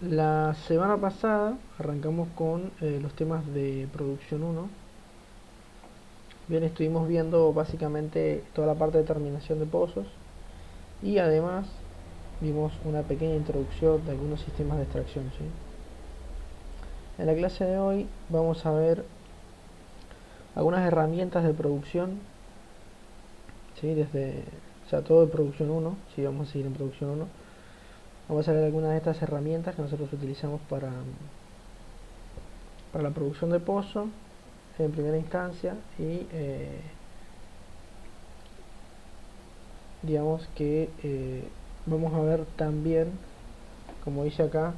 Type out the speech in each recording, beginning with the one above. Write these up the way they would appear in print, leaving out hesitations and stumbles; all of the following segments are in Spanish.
La semana pasada arrancamos con los temas de producción uno. Bien, estuvimos viendo básicamente toda la parte de terminación de pozos y además vimos una pequeña introducción de algunos sistemas de extracción, ¿sí? En la clase de hoy vamos a ver algunas herramientas de producción, ¿sí? Desde, o sea, todo de producción uno, ¿sí? Vamos a seguir en producción uno. Vamos a ver algunas de estas herramientas que nosotros utilizamos para la producción de pozo en primera instancia y digamos que vamos a ver también, como dice acá,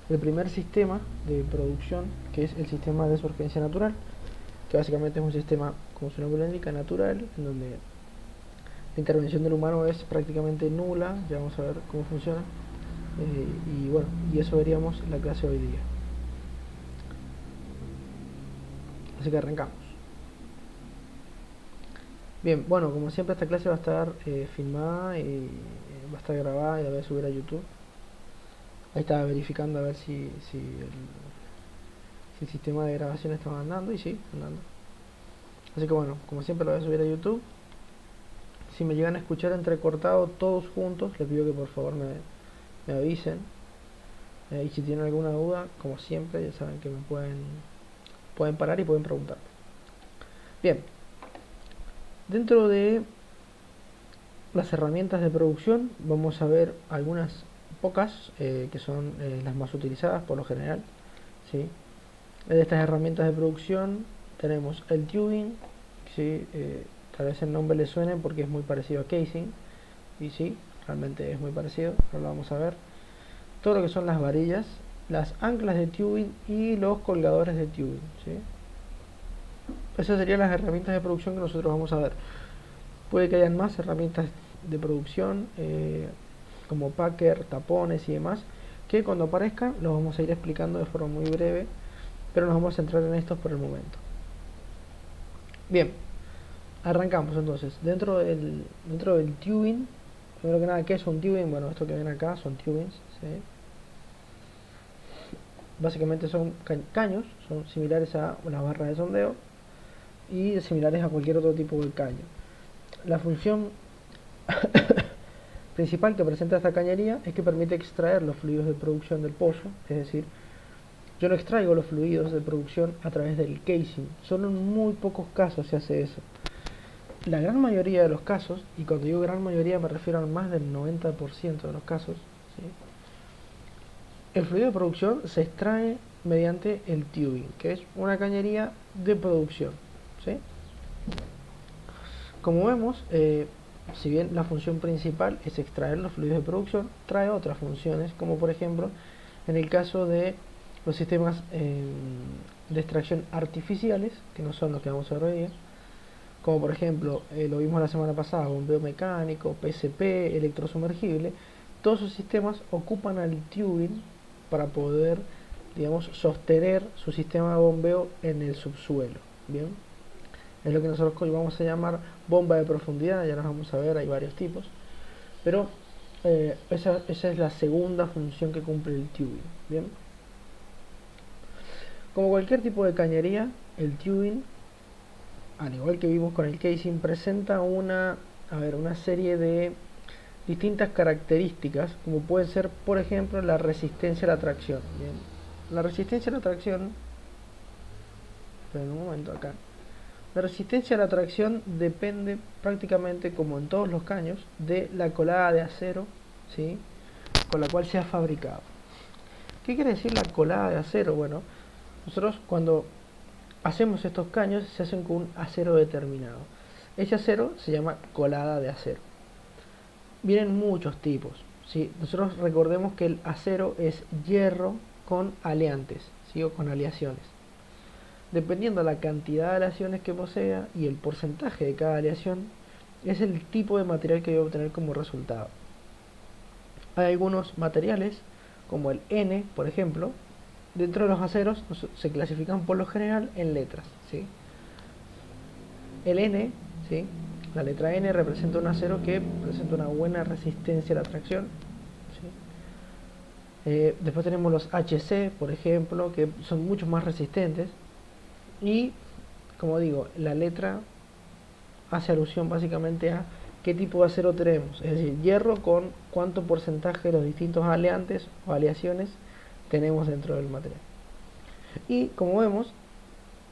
el primer sistema de producción, que es el sistema de surgencia natural, que básicamente es un sistema, como su nombre lo indica, natural, en donde la intervención del humano es prácticamente nula. Ya vamos a ver cómo funciona. Y bueno, y eso veríamos en la clase de hoy día. Así que arrancamos. Bien, bueno, como siempre esta clase va a estar filmada y va a estar grabada y la voy a subir a YouTube. Ahí estaba verificando a ver si el sistema de grabación estaba andando, y sí, andando. Así que bueno, como siempre lo voy a subir a YouTube. Si me llegan a escuchar entrecortado todos juntos, les pido que por favor me avisen. Y si tienen alguna duda, como siempre, ya saben que me pueden parar y pueden preguntar. Bien, dentro de las herramientas de producción vamos a ver algunas pocas que son las más utilizadas por lo general, ¿sí? De estas herramientas de producción tenemos el tubing, ¿sí? Tal vez el nombre le suene porque es muy parecido a casing, y sí, realmente es muy parecido, ahora lo vamos a ver. Todo lo que son las varillas, las anclas de tubing y los colgadores de tubing, ¿sí? Esas serían las herramientas de producción que nosotros vamos a ver. Puede que hayan más herramientas de producción, como packer, tapones y demás, que cuando aparezcan los vamos a ir explicando de forma muy breve, pero nos vamos a centrar en estos por el momento. Bien, arrancamos entonces. Dentro del tubing, primero que nada, ¿qué es un tubing? Bueno, esto que ven acá son tubings, ¿sí? Básicamente son caños, son similares a una barra de sondeo y similares a cualquier otro tipo de caño. La función principal que presenta esta cañería es que permite extraer los fluidos de producción del pozo, es decir, yo no extraigo los fluidos de producción a través del casing, solo en muy pocos casos se hace eso. La gran mayoría de los casos, y cuando digo gran mayoría me refiero a más del 90% de los casos, ¿sí? El fluido de producción se extrae mediante el tubing, que es una cañería de producción, ¿sí? Como vemos, si bien la función principal es extraer los fluidos de producción, trae otras funciones, como por ejemplo en el caso de los sistemas de extracción artificiales, que no son los que vamos a ver hoy día, como por ejemplo, lo vimos la semana pasada, bombeo mecánico, PSP, electrosumergible. Todos esos sistemas ocupan al tubing para poder, digamos, sostener su sistema de bombeo en el subsuelo. Bien, es lo que nosotros hoy vamos a llamar bomba de profundidad. Ya nos vamos a ver, hay varios tipos, pero esa es la segunda función que cumple el tubing. Bien, como cualquier tipo de cañería, el tubing, al igual que vimos con el casing, presenta una serie de distintas características, como puede ser, por ejemplo, la resistencia a la tracción. Bien, la resistencia a la tracción, pero en un momento acá, la resistencia a la tracción depende prácticamente, como en todos los caños, de la colada de acero, ¿sí?, con la cual se ha fabricado. ¿Qué quiere decir la colada de acero? Bueno, nosotros cuando hacemos estos caños se hacen con un acero determinado. Ese acero se llama colada de acero. Vienen muchos tipos, ¿sí? Nosotros recordemos que el acero es hierro con aleantes, ¿sí?, o con aleaciones. Dependiendo de la cantidad de aleaciones que posea y el porcentaje de cada aleación, es el tipo de material que voy a obtener como resultado. Hay algunos materiales, como el N, por ejemplo, dentro de los aceros se clasifican por lo general en letras, ¿sí? El N, ¿sí?, la letra N representa un acero que presenta una buena resistencia a la tracción, ¿sí? Después tenemos los HC, por ejemplo, que son mucho más resistentes. Y, como digo, la letra hace alusión básicamente a qué tipo de acero tenemos. Es decir, hierro con cuánto porcentaje de los distintos aleantes o aleaciones tenemos dentro del material. Y, como vemos,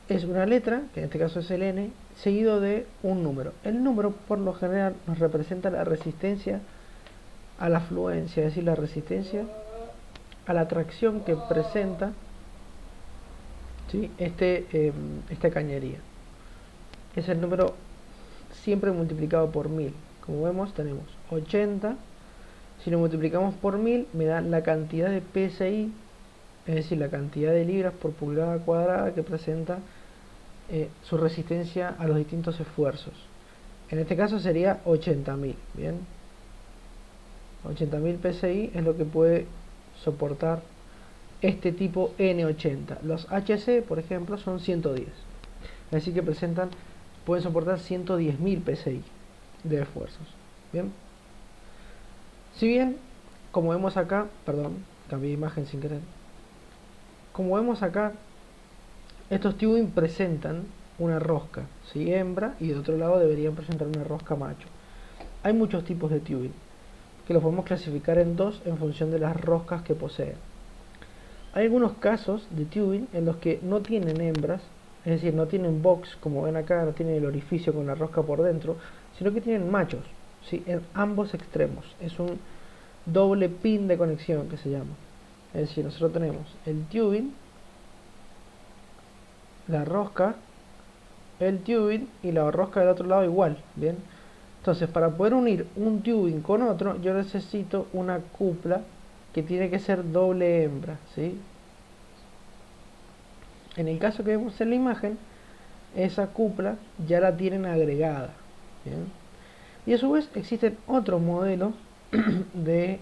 es una letra, que en este caso es el N, seguido de un número. El número, por lo general, nos representa la resistencia a la fluencia, es decir, la resistencia a la atracción que presenta, ¿sí?, esta cañería. Es el número siempre multiplicado por 1000. Como vemos, tenemos 80. Si lo multiplicamos por 1000, me da la cantidad de PSI, es decir, la cantidad de libras por pulgada cuadrada que presenta su resistencia a los distintos esfuerzos. En este caso sería 80.000. Bien, 80.000 PSI es lo que puede soportar este tipo N80. Los HC, por ejemplo, son 110. Es decir, que pueden soportar 110.000 PSI de esfuerzos. Bien, si bien, como vemos acá, perdón, cambié de imagen sin querer. Como vemos acá, estos tubing presentan una rosca, ¿sí?, hembra, y de otro lado deberían presentar una rosca macho. Hay muchos tipos de tubing, que los podemos clasificar en dos en función de las roscas que poseen. Hay algunos casos de tubing en los que no tienen hembras, es decir, no tienen box, como ven acá, no tienen el orificio con la rosca por dentro, sino que tienen machos, ¿sí?, en ambos extremos. Es un doble pin de conexión que se llama. Es decir, nosotros tenemos el tubing, la rosca, el tubing y la rosca del otro lado igual. Bien, entonces para poder unir un tubing con otro, yo necesito una cupla que tiene que ser doble hembra, ¿sí? En el caso que vemos en la imagen, esa cupla ya la tienen agregada. ¿Bien? Y a su vez existen otros modelos de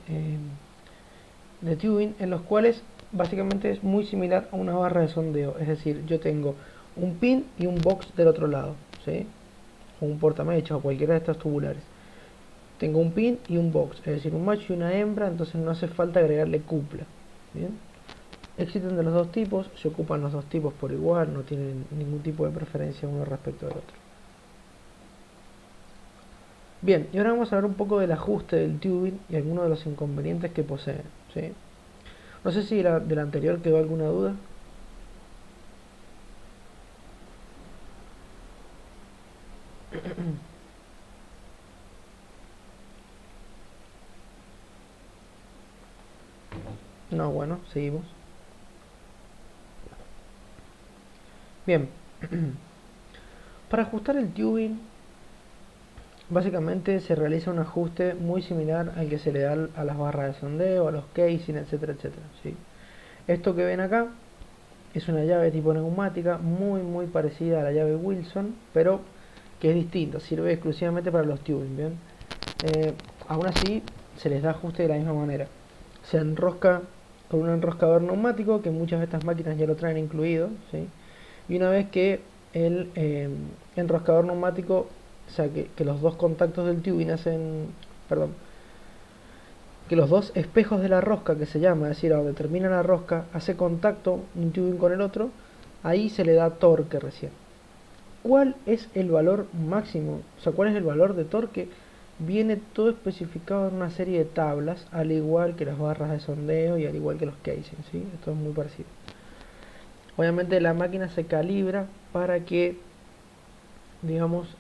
tubing en los cuales básicamente es muy similar a una barra de sondeo. Es decir, yo tengo un pin y un box del otro lado, ¿sí?, o un portamechas o cualquiera de estos tubulares. Tengo un pin y un box, es decir, un macho y una hembra, entonces no hace falta agregarle cupla. Bien, existen de los dos tipos, se ocupan los dos tipos por igual, no tienen ningún tipo de preferencia uno respecto del otro. Bien, y ahora vamos a hablar un poco del ajuste del tubing y algunos de los inconvenientes que poseen, ¿sí? No sé si de la anterior quedó alguna duda. No, bueno, seguimos. Bien, para ajustar el tubing, básicamente se realiza un ajuste muy similar al que se le da a las barras de sondeo, a los casing, etcétera, etcétera, ¿sí? Esto que ven acá es una llave tipo neumática muy parecida a la llave Wilson, pero que es distinta, sirve exclusivamente para los tubing. Bien, aún así se les da ajuste de la misma manera. Se enrosca con un enroscador neumático, que muchas de estas máquinas ya lo traen incluido, ¿sí? Y una vez que el enroscador neumático, o sea, que los dos contactos del tubing hacen, perdón, que los dos espejos de la rosca, que se llama, es decir, a donde termina la rosca, hace contacto un tubing con el otro, ahí se le da torque recién. ¿Cuál es el valor máximo? O sea, ¿cuál es el valor de torque? Viene todo especificado en una serie de tablas, al igual que las barras de sondeo y al igual que los casings, ¿sí? Esto es muy parecido. Obviamente la máquina se calibra para que, digamos,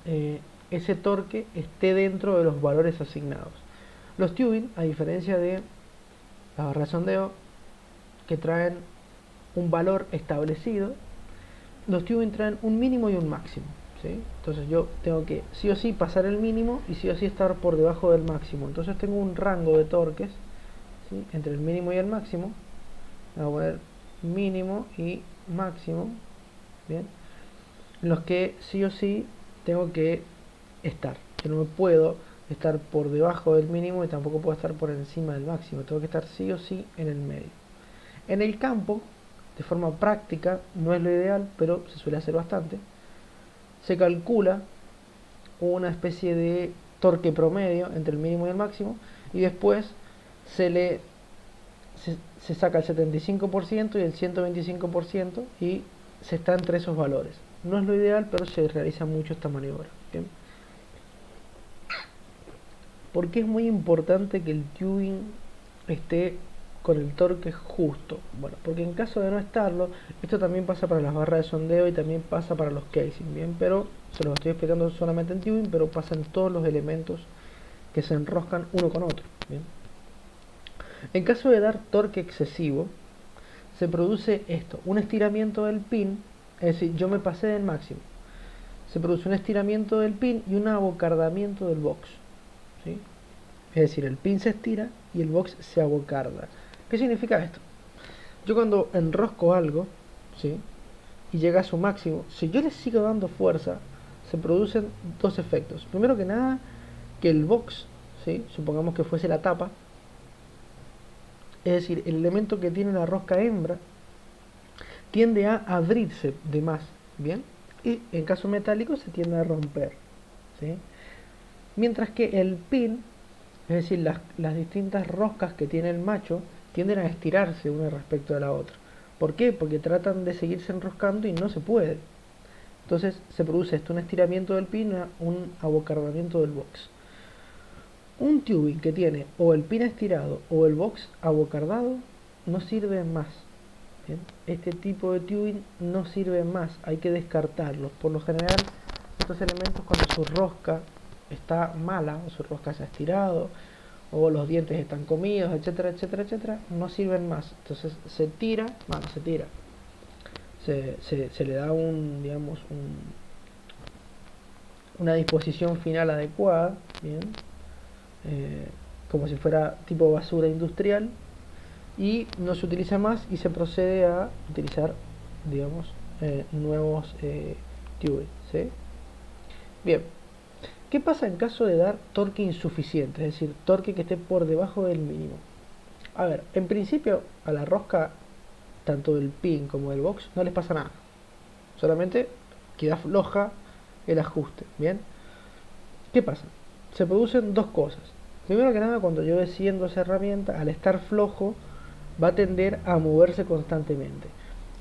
ese torque esté dentro de los valores asignados. Los tubing, a diferencia de la barra de sondeo, que traen un valor establecido, los tubing traen un mínimo y un máximo, ¿sí? Entonces yo tengo que sí o sí pasar el mínimo y sí o sí estar por debajo del máximo. Entonces tengo un rango de torques, ¿sí?, entre el mínimo y el máximo. Voy a poner mínimo y máximo, bien, en los que sí o sí tengo que estar. Yo no me puedo estar por debajo del mínimo y tampoco puedo estar por encima del máximo. Tengo que estar sí o sí en el medio. En el campo, de forma práctica, no es lo ideal, pero se suele hacer bastante. Se calcula una especie de torque promedio entre el mínimo y el máximo, y después se se saca el 75% y el 125% y se está entre esos valores. No es lo ideal, pero se realiza mucho esta maniobra. ¿Bien? ¿Por qué es muy importante que el tubing esté con el torque justo? Bueno, porque en caso de no estarlo, esto también pasa para las barras de sondeo y también pasa para los casing, ¿bien? Pero se los estoy explicando solamente en tubing, pero pasa en todos los elementos que se enroscan uno con otro, ¿bien? En caso de dar torque excesivo, se produce esto, un estiramiento del pin, es decir, yo me pasé del máximo. Se produce un estiramiento del pin y un abocardamiento del box, ¿sí? Es decir, el pin se estira y el box se abocarda. ¿Qué significa esto? Yo cuando enrosco algo, ¿sí? Y llega a su máximo, si yo le sigo dando fuerza, se producen dos efectos. Primero que nada, que el box, ¿sí? Supongamos que fuese la tapa, es decir, el elemento que tiene la rosca hembra, tiende a abrirse de más, ¿bien? Y en caso metálico se tiende a romper, ¿sí? Mientras que el pin, es decir, las distintas roscas que tiene el macho, tienden a estirarse una respecto de la otra. ¿Por qué? Porque tratan de seguirse enroscando y no se puede. Entonces se produce esto, un estiramiento del pin, un abocardamiento del box. Un tubing que tiene o el pin estirado o el box abocardado no sirve más. ¿Bien? Este tipo de tubing no sirve más, hay que descartarlos. Por lo general, estos elementos cuando su rosca está mala, o su rosca se ha estirado, o los dientes están comidos, etcétera, etcétera, etcétera, no sirven más. Entonces se tira, bueno, se tira. Se le da digamos, una disposición final adecuada, ¿bien? Como si fuera tipo basura industrial, y no se utiliza más y se procede a utilizar, digamos, nuevos tubing, ¿sí? Bien, ¿qué pasa en caso de dar torque insuficiente? Es decir, torque que esté por debajo del mínimo. A ver, en principio a la rosca, tanto del pin como del box, no les pasa nada. Solamente queda floja el ajuste, ¿bien? ¿Qué pasa? Se producen dos cosas. Primero que nada, cuando yo desciendo esa herramienta, al estar flojo, va a tender a moverse constantemente.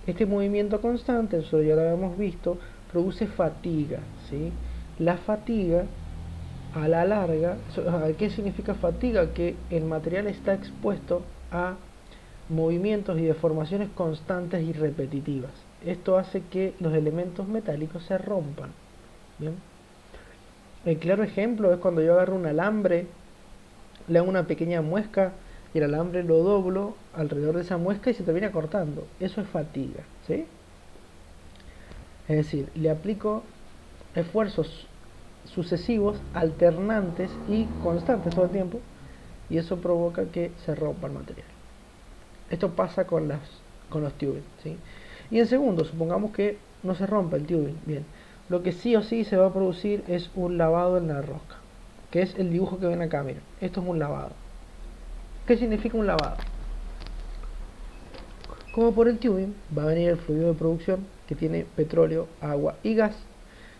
Este movimiento constante, eso ya lo habíamos visto, produce fatiga, ¿sí? La fatiga, a la larga, ¿qué significa fatiga? Que el material está expuesto a movimientos y deformaciones constantes y repetitivas. Esto hace que los elementos metálicos se rompan, ¿bien? El claro ejemplo es cuando yo agarro un alambre, le hago una pequeña muesca y el alambre lo doblo alrededor de esa muesca y se termina cortando. Eso es fatiga, ¿sí? Es decir, le aplico esfuerzos sucesivos, alternantes y constantes todo el tiempo, y eso provoca que se rompa el material. Esto pasa con los tubing, ¿sí? Y en segundo, supongamos que no se rompa el tubing, bien. Lo que sí o sí se va a producir es un lavado en la rosca, que es el dibujo que ven acá, miren. Esto es un lavado. ¿Qué significa un lavado? Como por el tubing va a venir el fluido de producción que tiene petróleo, agua y gas.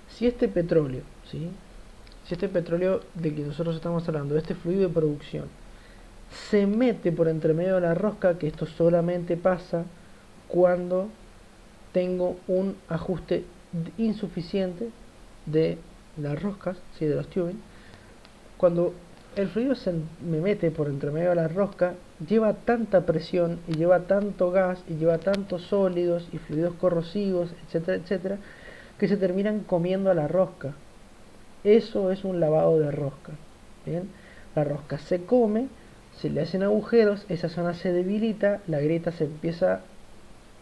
Si este petróleo, ¿sí? Si este petróleo de que nosotros estamos hablando, este fluido de producción, se mete por entre medio de la rosca, que esto solamente pasa cuando tengo un ajuste insuficiente de las roscas, ¿sí? De los tubing. Cuando el fluido me mete por entre medio de la rosca, lleva tanta presión y lleva tanto gas y lleva tantos sólidos y fluidos corrosivos, etcétera, etcétera, que se terminan comiendo a la rosca. Eso es un lavado de rosca, ¿bien? La rosca se come, se le hacen agujeros, esa zona se debilita, la grieta se empieza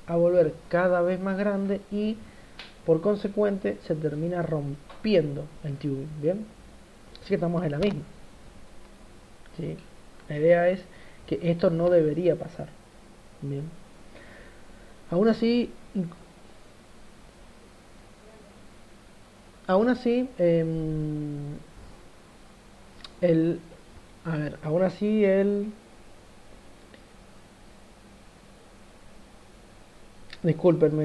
a volver cada vez más grande y por consecuente se termina rompiendo el tubing, ¿bien? Así que estamos en la misma, ¿sí? La idea es que esto no debería pasar, ¿bien? Aún así, aún así, aún así disculpen,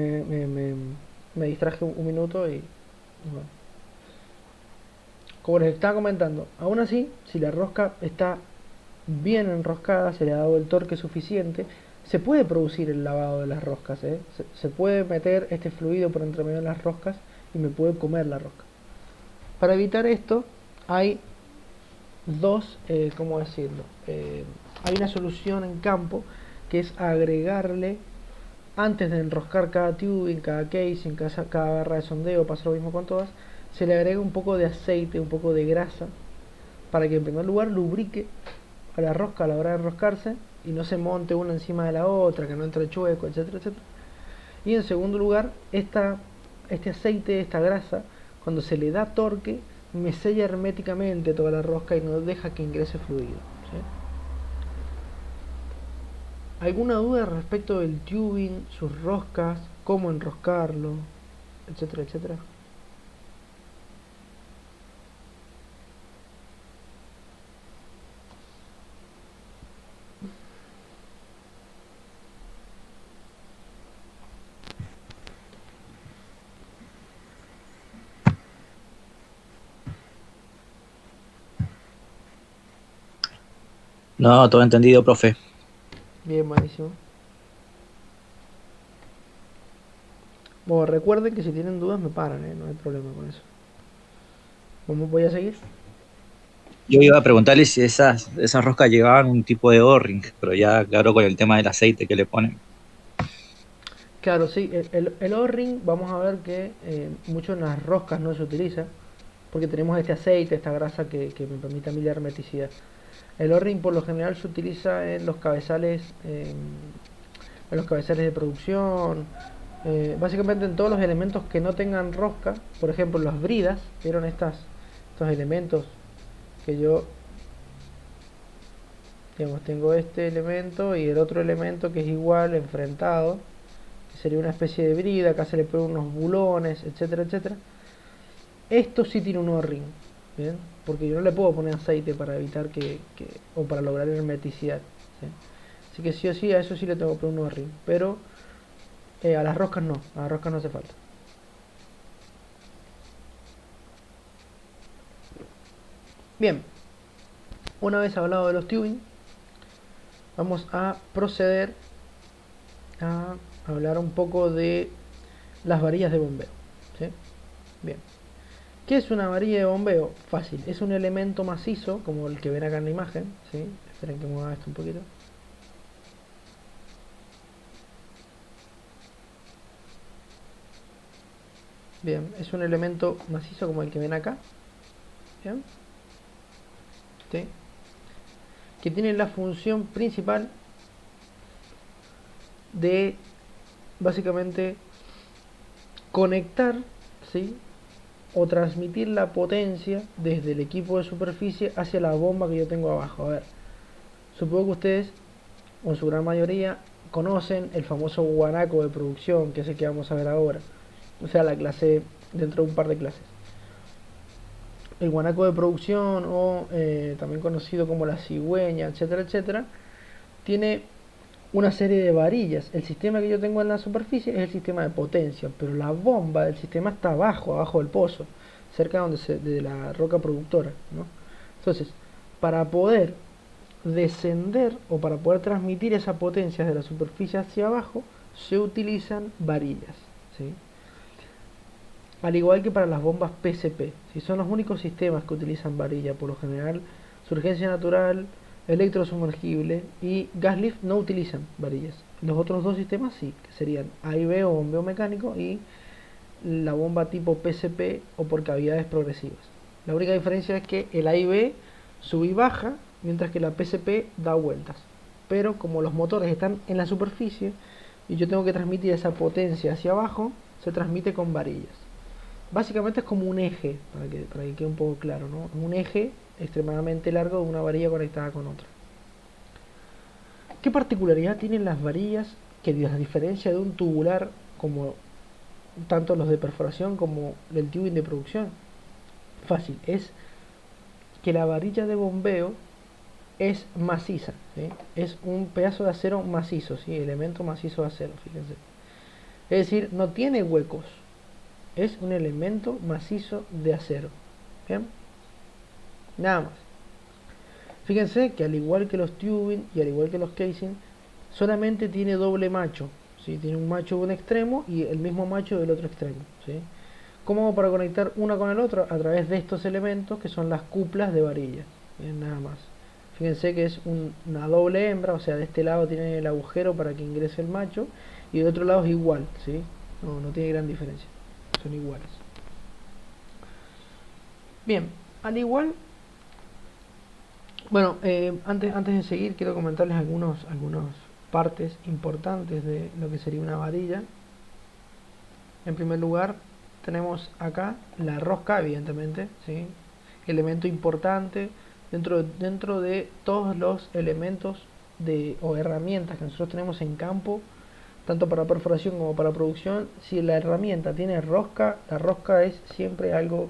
me distraje un minuto y bueno. Como les estaba comentando, aún así, si la rosca está bien enroscada, se le ha dado el torque suficiente, se puede producir el lavado de las roscas, ¿eh? Se puede meter este fluido por entre medio de las roscas y me puede comer la rosca. Para evitar esto hay dos, ¿cómo decirlo? Hay una solución en campo que es agregarle, antes de enroscar cada tubing, cada casing, cada barra de sondeo, pasa lo mismo con todas, se le agrega un poco de aceite, un poco de grasa, para que en primer lugar lubrique a la rosca a la hora de enroscarse y no se monte una encima de la otra, que no entre chueco, etcétera, etcétera. Y en segundo lugar, este aceite, esta grasa, cuando se le da torque, me sella herméticamente toda la rosca y no deja que ingrese fluido, ¿sí? ¿Alguna duda respecto del tubing, sus roscas, cómo enroscarlo, etcétera, etcétera? No, todo entendido, profe. Bien, buenísimo. Bueno, recuerden que si tienen dudas me paran, no hay problema con eso. ¿Cómo voy a seguir? Yo iba a preguntarle si esas roscas llevaban un tipo de O-ring, pero ya claro con el tema del aceite que le ponen. Claro, sí, el O-ring, vamos a ver que mucho en las roscas no se utiliza, porque tenemos este aceite, esta grasa que me permite a mí la hermeticidad. El O-ring por lo general se utiliza en los cabezales de producción, básicamente en todos los elementos que no tengan rosca, por ejemplo las bridas, vieron estos elementos que yo, digamos, tengo este elemento y el otro elemento que es igual enfrentado, que sería una especie de brida, acá se le ponen unos bulones, etcétera, etcétera. Esto sí tiene un O-ring, ¿bien? Porque yo no le puedo poner aceite para evitar o para lograr hermeticidad, ¿sí? Así que sí o sí, a eso sí le tengo que poner un O-ring, pero a las roscas no, a las roscas no hace falta. Bien, una vez hablado de los tubing, vamos a proceder a hablar un poco de las varillas de bombeo, ¿sí? Bien, ¿qué es una varilla de bombeo? Fácil, es un elemento macizo, como el que ven acá en la imagen, ¿sí? Esperen que mueva esto un poquito. Bien, es un elemento macizo como el que ven acá, ¿bien? ¿Sí? Que tiene la función principal de básicamente conectar, ¿sí? O transmitir la potencia desde el equipo de superficie hacia la bomba que yo tengo abajo. A ver, supongo que ustedes, o en su gran mayoría, conocen el famoso guanaco de producción, que es el que vamos a ver ahora. O sea, la clase dentro de un par de clases. El guanaco de producción, o también conocido como la cigüeña, etcétera, etcétera, tiene una serie de varillas. El sistema que yo tengo en la superficie es el sistema de potencia, pero la bomba del sistema está abajo del pozo, cerca de la roca productora, ¿no? Entonces, para poder descender o para poder transmitir esa potencia de la superficie hacia abajo, se utilizan varillas, ¿sí? Al igual que para las bombas PCP, si son los únicos sistemas que utilizan varilla, por lo general, surgencia natural, electrosumergible y gas lift no utilizan varillas. Los otros dos sistemas sí, que serían A y B o bombeo mecánico y la bomba tipo PCP o por cavidades progresivas. La única diferencia es que el A y B sube y baja, mientras que la PCP da vueltas. Pero como los motores están en la superficie y yo tengo que transmitir esa potencia hacia abajo, se transmite con varillas. Básicamente es como un eje, para que quede un poco claro, ¿no? Un eje extremadamente largo de una varilla conectada con otra. ¿Qué particularidad tienen las varillas que las diferencia de un tubular, como tanto los de perforación como del tubing de producción? Fácil, es que la varilla de bombeo es maciza, ¿sí? Es un pedazo de acero macizo, ¿sí? Elemento macizo de acero, fíjense. Es decir, no tiene huecos, es un elemento macizo de acero. ¿Bien? Nada más. Fíjense que al igual que los tubing y al igual que los casing, solamente tiene doble macho, ¿sí? Tiene un macho de un extremo y el mismo macho del otro extremo, ¿sí? ¿Cómo hago para conectar una con el otro? A través de estos elementos que son las cuplas de varilla, ¿bien? Nada más. Fíjense que es una doble hembra, o sea, de este lado tiene el agujero para que ingrese el macho y del otro lado es igual, ¿sí? No tiene gran diferencia, son iguales. Bien, al igual, bueno, antes de seguir quiero comentarles algunas partes importantes de lo que sería una varilla. En primer lugar, tenemos acá la rosca, evidentemente, ¿sí? Elemento importante dentro de todos los elementos o herramientas que nosotros tenemos en campo, tanto para perforación como para producción. Si la herramienta tiene rosca, la rosca es siempre algo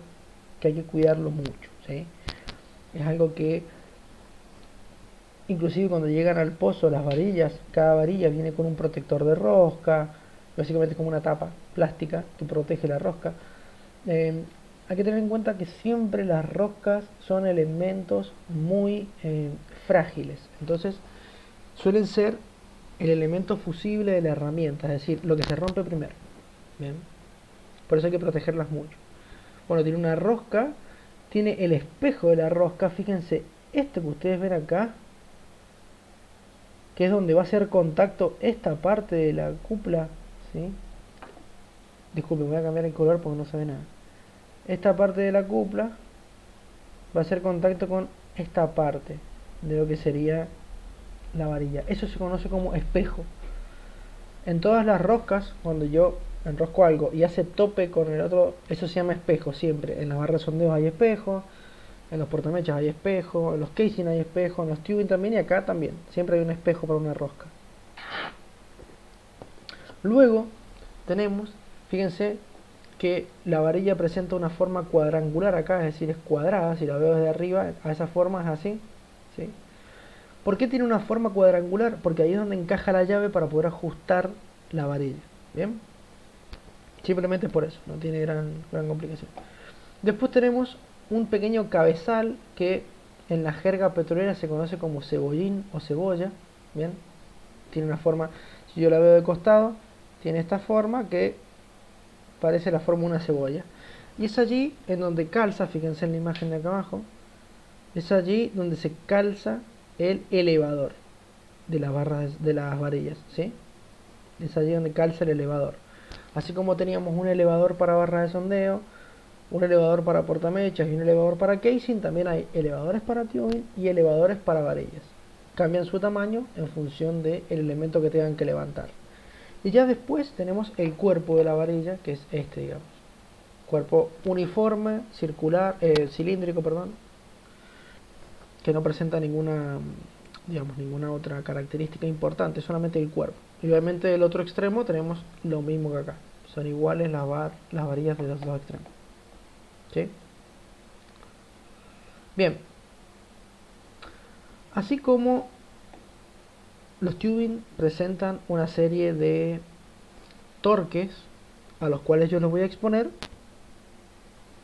que hay que cuidarlo mucho, ¿sí? Es algo que, inclusive cuando llegan al pozo las varillas, cada varilla viene con un protector de rosca, básicamente es como una tapa plástica que protege la rosca. Hay que tener en cuenta que siempre las roscas son elementos muy frágiles, entonces suelen ser el elemento fusible de la herramienta, es decir, lo que se rompe primero. Bien, por eso hay que protegerlas mucho. Bueno, tiene una rosca, tiene el espejo de la rosca, fíjense, este que ustedes ven acá, que es donde va a hacer contacto esta parte de la cúpula, ¿sí? Disculpen, voy a cambiar el color porque no se ve nada. Esta parte de la cúpula va a hacer contacto con esta parte de lo que sería la varilla. Eso se conoce como espejo. En todas las roscas, cuando yo enrosco algo y hace tope con el otro, eso se llama espejo siempre. En las barras de sondeo hay espejo, en los portamechas hay espejo, en los casing hay espejo, en los tubing también y acá también. Siempre hay un espejo para una rosca. Luego tenemos, fíjense que la varilla presenta una forma cuadrangular acá, es decir, es cuadrada. Si la veo desde arriba, a esa forma es así, ¿sí? ¿Por qué tiene una forma cuadrangular? Porque ahí es donde encaja la llave para poder ajustar la varilla. ¿Bien? Simplemente es por eso, no tiene gran complicación. Después tenemos un pequeño cabezal que en la jerga petrolera se conoce como cebollín o cebolla. ¿Bien? Tiene una forma, si yo la veo de costado, tiene esta forma que parece la forma de una cebolla. Y es allí en donde calza, fíjense en la imagen de acá abajo, es allí donde se calza el elevador de las barras de las varillas, ¿sí? Es allí donde calza el elevador. Así como teníamos un elevador para barras de sondeo, un elevador para portamechas y un elevador para casing, también hay elevadores para tubing y elevadores para varillas. Cambian su tamaño en función del elemento que tengan que levantar. Y ya después tenemos el cuerpo de la varilla, que es este, digamos. Cuerpo uniforme, circular, cilíndrico, perdón, que no presenta ninguna, digamos, ninguna otra característica importante, solamente el cuerpo. Y obviamente del otro extremo tenemos lo mismo que acá. Son iguales las varillas de los dos extremos. ¿Sí? Bien. Así como los tubing presentan una serie de torques a los cuales yo los voy a exponer,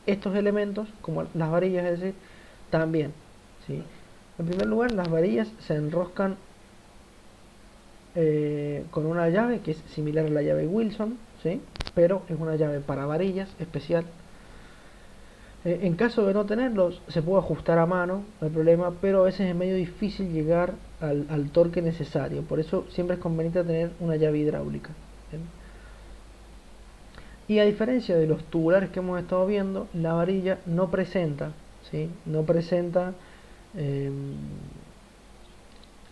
estos elementos, como las varillas, es decir, también, ¿sí? En primer lugar, las varillas se enroscan con una llave que es similar a la llave Wilson, ¿sí? Pero es una llave para varillas especial. En caso de no tenerlos, se puede ajustar a mano, no hay problema, pero a veces es medio difícil llegar al torque necesario. Por eso siempre es conveniente tener una llave hidráulica. ¿Bien? Y a diferencia de los tubulares que hemos estado viendo, la varilla no presenta, ¿sí? No presenta,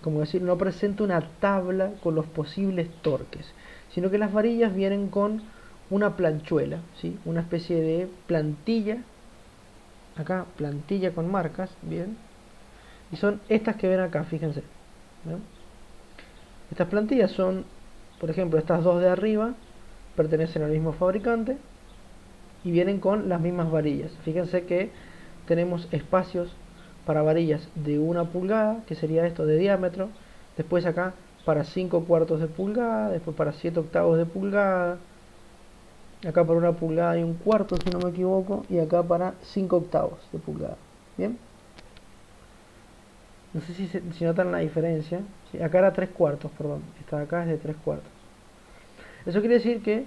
como decir, no presenta una tabla con los posibles torques, sino que las varillas vienen con una planchuela, ¿sí? Una especie de plantilla, acá plantilla con marcas, bien, y son estas que ven acá, fíjense, ¿no? Estas plantillas son, por ejemplo, estas dos de arriba pertenecen al mismo fabricante y vienen con las mismas varillas. Fíjense que tenemos espacios para varillas de 1 pulgada, que sería esto de diámetro, después acá para 5 cuartos de pulgada, después para 7 octavos de pulgada, acá para 1 pulgada y 1/4 si no me equivoco, y acá para 5 octavos de pulgada. Bien, No sé si notan la diferencia. Sí, acá era 3/4, perdón. Esta de acá es de 3/4. Eso quiere decir que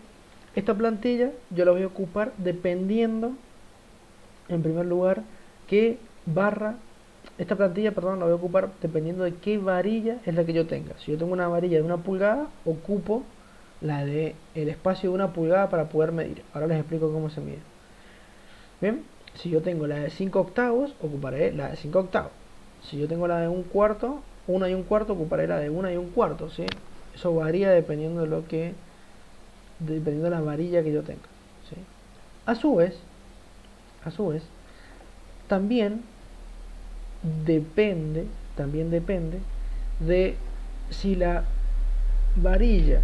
esta plantilla yo la voy a ocupar dependiendo, en primer lugar, qué barra. Esta plantilla, perdón, la voy a ocupar dependiendo de qué varilla es la que yo tenga. Si yo tengo una varilla de 1 pulgada, ocupo la de el espacio de 1 pulgada para poder medir. Ahora les explico cómo se mide. Bien, si yo tengo la de 5 octavos, ocuparé la de 5 octavos. Si yo tengo la de 1/4, 1 1/4, ocuparé la de 1 1/4, ¿sí? Eso varía dependiendo de la varilla que yo tenga, ¿sí? A su vez, a su vez, también depende, también depende de si la varilla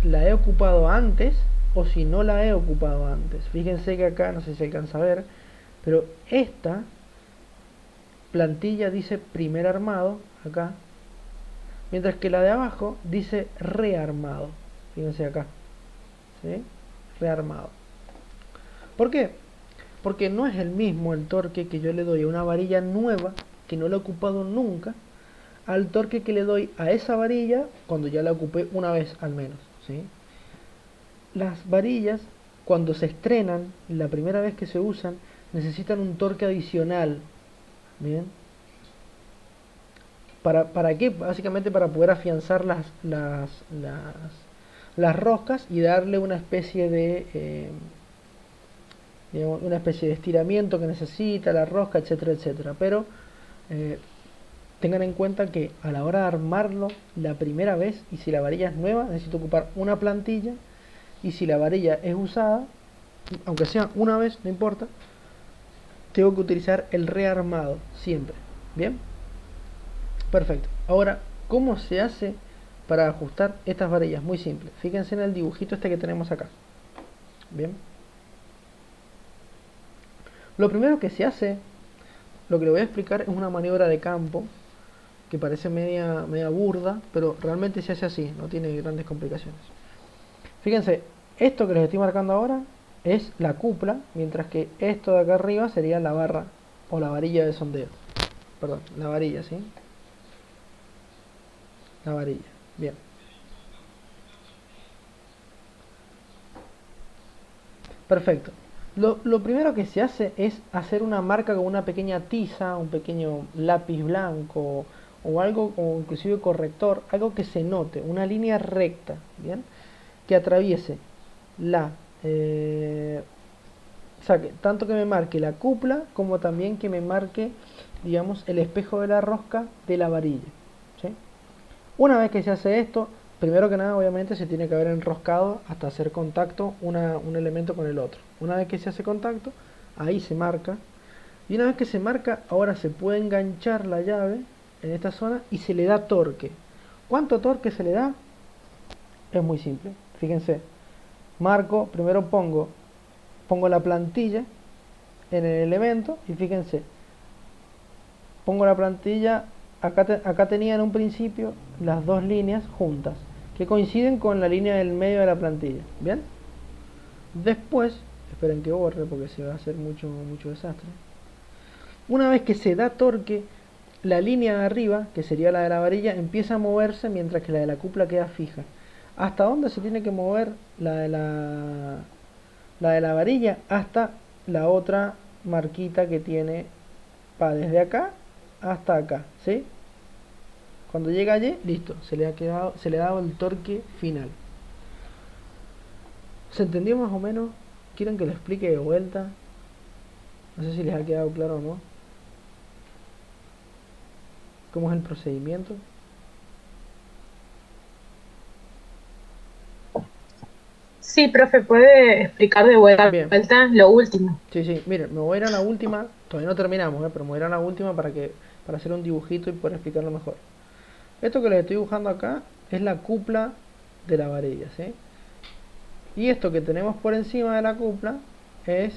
la he ocupado antes o si no la he ocupado antes. Fíjense que acá, no sé si se alcanza a ver, pero esta plantilla dice primer armado, acá, mientras que la de abajo dice rearmado. Fíjense acá, ¿sí? Rearmado. ¿Por qué? Porque no es el mismo el torque que yo le doy a una varilla nueva, que no la he ocupado nunca, al torque que le doy a esa varilla cuando ya la ocupé una vez al menos, ¿sí? Las varillas, cuando se estrenan, la primera vez que se usan, necesitan un torque adicional. ¿Bien? ¿Para qué? Básicamente para poder afianzar las roscas y darle una especie de digamos, una especie de estiramiento que necesita la rosca, etcétera, etcétera. Pero eh, tengan en cuenta que a la hora de armarlo la primera vez, y si la varilla es nueva, necesito ocupar una plantilla, y si la varilla es usada, aunque sea una vez, no importa, tengo que utilizar el rearmado siempre. ¿Bien? Perfecto. Ahora, ¿cómo se hace para ajustar estas varillas? Muy simple. Fíjense en el dibujito este que tenemos acá. Bien. Lo primero que se hace, lo que le voy a explicar es una maniobra de campo que parece media burda, pero realmente se hace así, no tiene grandes complicaciones. Fíjense, esto que les estoy marcando ahora es la cupla, mientras que esto de acá arriba sería la barra o la varilla de sondeo. Perdón, la varilla, ¿sí? La varilla. Bien. Perfecto. Lo primero que se hace es hacer una marca con una pequeña tiza, un pequeño lápiz blanco o algo, o inclusive corrector, algo que se note, una línea recta, ¿bien? Que atraviese la... o sea, tanto que me marque la cupla como también que me marque, digamos, el espejo de la rosca de la varilla, ¿sí? Una vez que se hace esto, primero que nada obviamente se tiene que haber enroscado hasta hacer contacto un elemento con el otro. Una vez que se hace contacto, ahí se marca. Y una vez que se marca, ahora se puede enganchar la llave en esta zona y se le da torque. ¿Cuánto torque se le da? Es muy simple. Fíjense, marco, primero pongo la plantilla en el elemento y fíjense, pongo la plantilla, acá tenía en un principio las dos líneas juntas, que coinciden con la línea del medio de la plantilla, ¿bien? Después, esperen que borre porque se va a hacer mucho desastre. Una vez que se da torque, la línea de arriba, que sería la de la varilla, empieza a moverse mientras que la de la cupla queda fija. ¿Hasta dónde se tiene que mover la de la varilla? Hasta la otra marquita que tiene, desde acá hasta acá, ¿sí? Cuando llega allí, listo, se le ha dado el torque final. ¿Se entendió más o menos? ¿Quieren que lo explique de vuelta? No sé si les ha quedado claro o no. ¿Cómo es el procedimiento? Sí, profe, ¿puede explicar de vuelta Bien, lo último? sí, miren, me voy a ir a la última, todavía no terminamos, pero me voy a ir a la última para hacer un dibujito y poder explicarlo mejor. Esto que les estoy dibujando acá es la cupla de la varilla, ¿sí? Y esto que tenemos por encima de la cupla es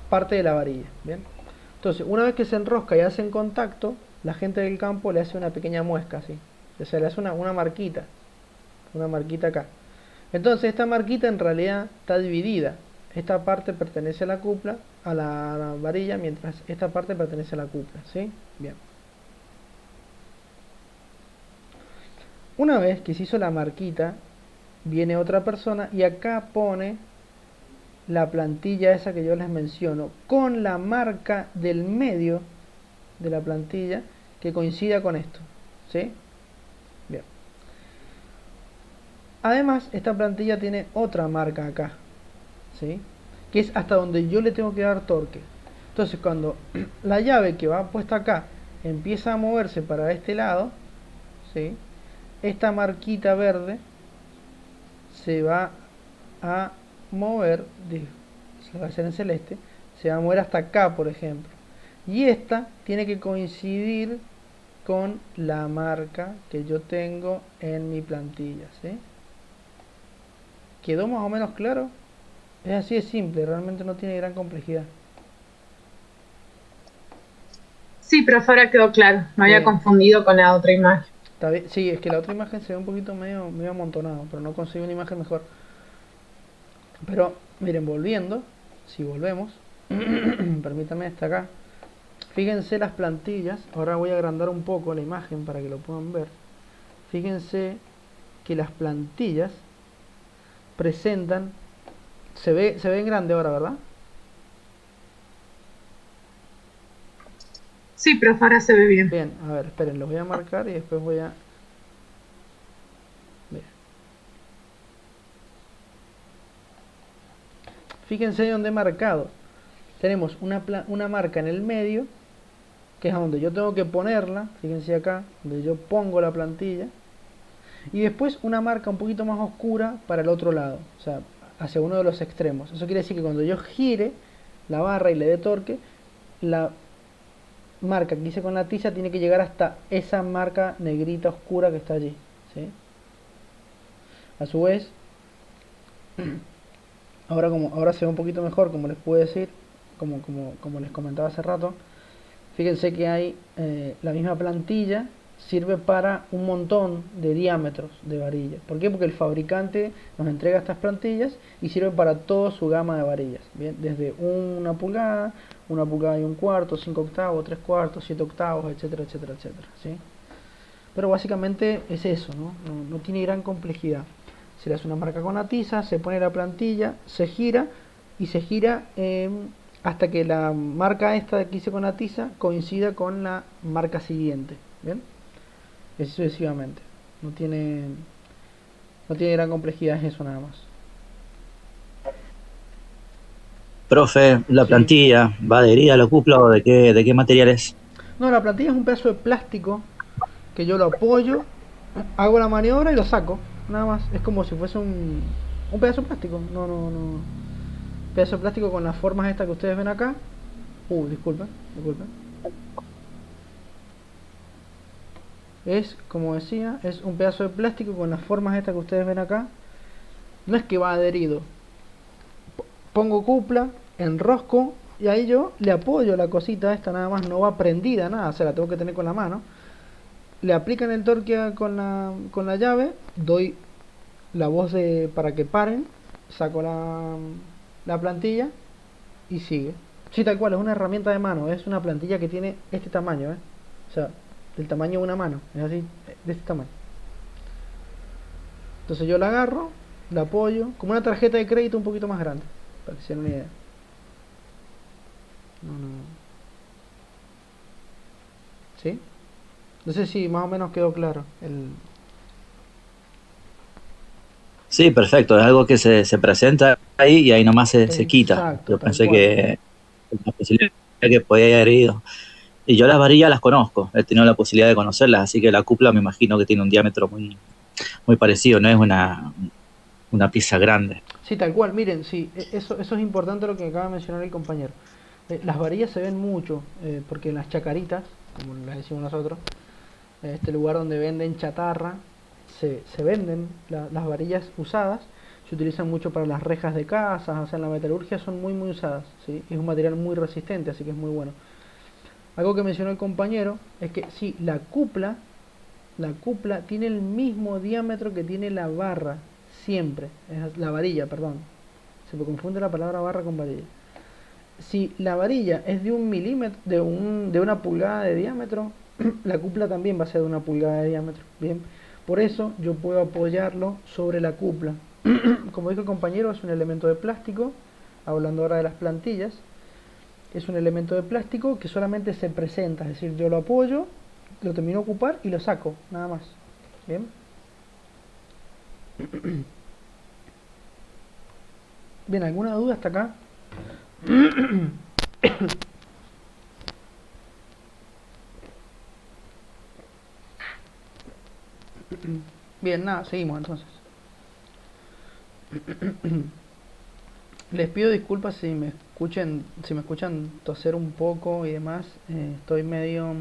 parte de la varilla, ¿bien? Entonces, una vez que se enrosca y hace en contacto, la gente del campo le hace una pequeña muesca, así. O sea, le hace una marquita acá. Entonces, esta marquita en realidad está dividida. Esta parte pertenece a la cupla, a la varilla, mientras esta parte pertenece a la cupla, ¿sí? Bien. Una vez que se hizo la marquita, viene otra persona y acá pone la plantilla esa que yo les menciono con la marca del medio de la plantilla que coincida con esto, ¿sí? Bien. Además, esta plantilla tiene otra marca acá, ¿sí? Que es hasta donde yo le tengo que dar torque. Entonces, cuando la llave que va puesta acá empieza a moverse para este lado, ¿sí? Esta marquita verde se va a mover, se va a hacer en celeste, se va a mover hasta acá, por ejemplo. Y esta tiene que coincidir con la marca que yo tengo en mi plantilla, ¿sí? ¿Quedó más o menos claro? Es así de simple, realmente no tiene gran complejidad. Sí, profe, ahora quedó claro. Me había Bien, confundido con la otra imagen. está bien. Sí, es que la otra imagen se ve un poquito medio amontonado, pero no consigo una imagen mejor. Pero miren, volviendo, si volvemos, permítanme hasta acá. Fíjense las plantillas, ahora voy a agrandar un poco la imagen para que lo puedan ver. Fíjense que las plantillas presentan, se ve en grande ahora, ¿verdad? Sí, profe, ahora se ve bien. Bien, a ver, esperen, los voy a marcar y después voy a... Bien. Fíjense donde he marcado. Tenemos una marca en el medio, que es a donde yo tengo que ponerla. Fíjense acá, donde yo pongo la plantilla. Y después una marca un poquito más oscura para el otro lado, o sea, hacia uno de los extremos. Eso quiere decir que cuando yo gire la barra y le dé torque, la marca que hice con la tiza tiene que llegar hasta esa marca negrita oscura que está allí, ¿sí? A su vez, ahora se ve un poquito mejor, como les puedo decir, como les comentaba hace rato. Fíjense que hay la misma plantilla sirve para un montón de diámetros de varillas. ¿Por qué? Porque el fabricante nos entrega estas plantillas y sirve para toda su gama de varillas. ¿Bien? Desde una pulgada y un cuarto, 5 octavos, 3 cuartos, 7 octavos, etcétera, etcétera, etcétera, ¿sí? Pero básicamente es eso, ¿no? No tiene gran complejidad. Se le hace una marca con la tiza, se pone la plantilla, se gira y se gira hasta que la marca esta que hice con la tiza coincida con la marca siguiente. ¿Bien? Y así sucesivamente. No tiene gran complejidad, es eso nada más. Profe, la Sí. plantilla, ¿va adherida a la cupla o de qué material es? No, la plantilla es un pedazo de plástico que yo lo apoyo, hago la maniobra y lo saco. Nada más. Es como si fuese un pedazo de plástico. No. Pedazo de plástico con las formas estas que ustedes ven acá. Disculpen. Es, como decía, es un pedazo de plástico con las formas estas que ustedes ven acá. No es que va adherido. Pongo cupla, enrosco y ahí yo le apoyo la cosita esta, nada más, no va prendida, nada, se la tengo que tener con la mano. Le aplican el torque con la llave, doy la voz para que paren, saco la plantilla y sigue. Sí, tal cual, es una herramienta de mano, es una plantilla que tiene este tamaño, o sea, del tamaño de una mano, es así, de este tamaño. Entonces yo la agarro, la apoyo, como una tarjeta de crédito un poquito más grande, para que se den una idea. No. ¿Sí? No sé si más o menos quedó claro. Sí, perfecto, es algo que se presenta ahí y ahí nomás se quita. Exacto, Yo tal pensé cual. que la posibilidad que podía haber ido. Y yo las varillas las conozco, he tenido la posibilidad de conocerlas, así que la cupla me imagino que tiene un diámetro muy parecido, no es una pieza grande. Sí, tal cual. Miren, sí, eso es importante lo que acaba de mencionar el compañero. Las varillas se ven mucho, porque en las chacaritas, como las decimos nosotros, en este lugar donde venden chatarra, se venden las varillas usadas, se utilizan mucho para las rejas de casas, o sea, en la metalurgia son muy usadas, ¿sí? Es un material muy resistente, así que es muy bueno. Algo que mencionó el compañero es que sí, la cupla tiene el mismo diámetro que tiene la barra, siempre, la varilla, perdón. Se me confunde la palabra barra con varilla. Si la varilla es de 1 milímetro, de una pulgada de diámetro, la cupla también va a ser de 1 pulgada de diámetro, bien, Por eso yo puedo apoyarlo sobre la cupla. Como dijo el compañero, es un elemento de plástico, hablando ahora de las plantillas, es un elemento de plástico que solamente se presenta, es decir, yo lo apoyo, lo termino de ocupar y lo saco, nada más. Bien. Bien, ¿alguna duda hasta acá? Bien, nada, seguimos entonces. Les pido disculpas si me escuchan toser un poco y demás. Estoy medio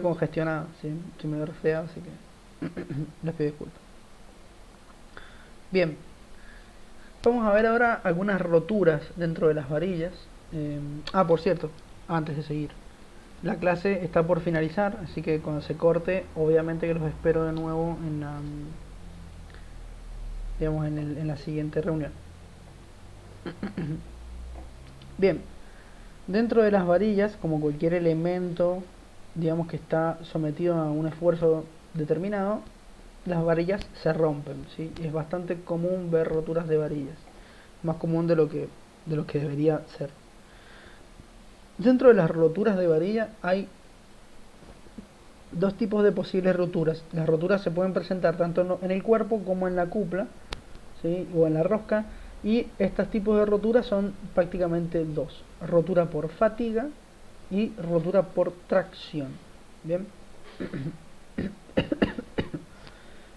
congestionado, ¿sí? Estoy medio resfriado, así que les pido disculpas. Bien, vamos a ver ahora algunas roturas dentro de las varillas. Por cierto, antes de seguir, la clase está por finalizar, así que cuando se corte, obviamente que los espero de nuevo en la, digamos, en la siguiente reunión. Bien, dentro de las varillas, como cualquier elemento, digamos que está sometido a un esfuerzo determinado, las varillas se rompen, ¿sí? Es bastante común ver roturas de varillas, más común de lo que debería ser. Dentro de las roturas de varilla hay dos tipos de posibles roturas. Las roturas se pueden presentar tanto en el cuerpo como en la cupla, ¿sí? O en la rosca. Y estos tipos de roturas son prácticamente dos: rotura por fatiga y rotura por tracción. Bien.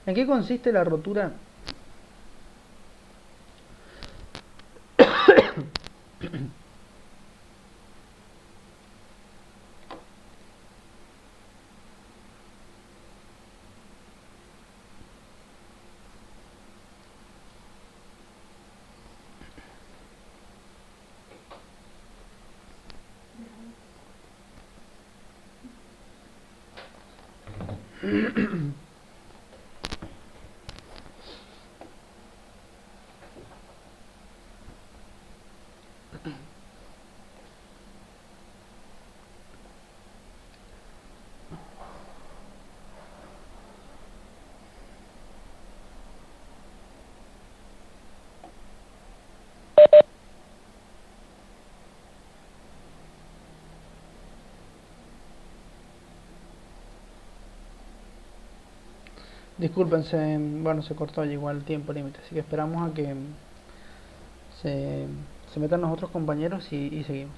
¿En qué consiste la rotura? Disculpen, se cortó, llegó el tiempo límite, así que esperamos a que se, se metan los otros compañeros y seguimos.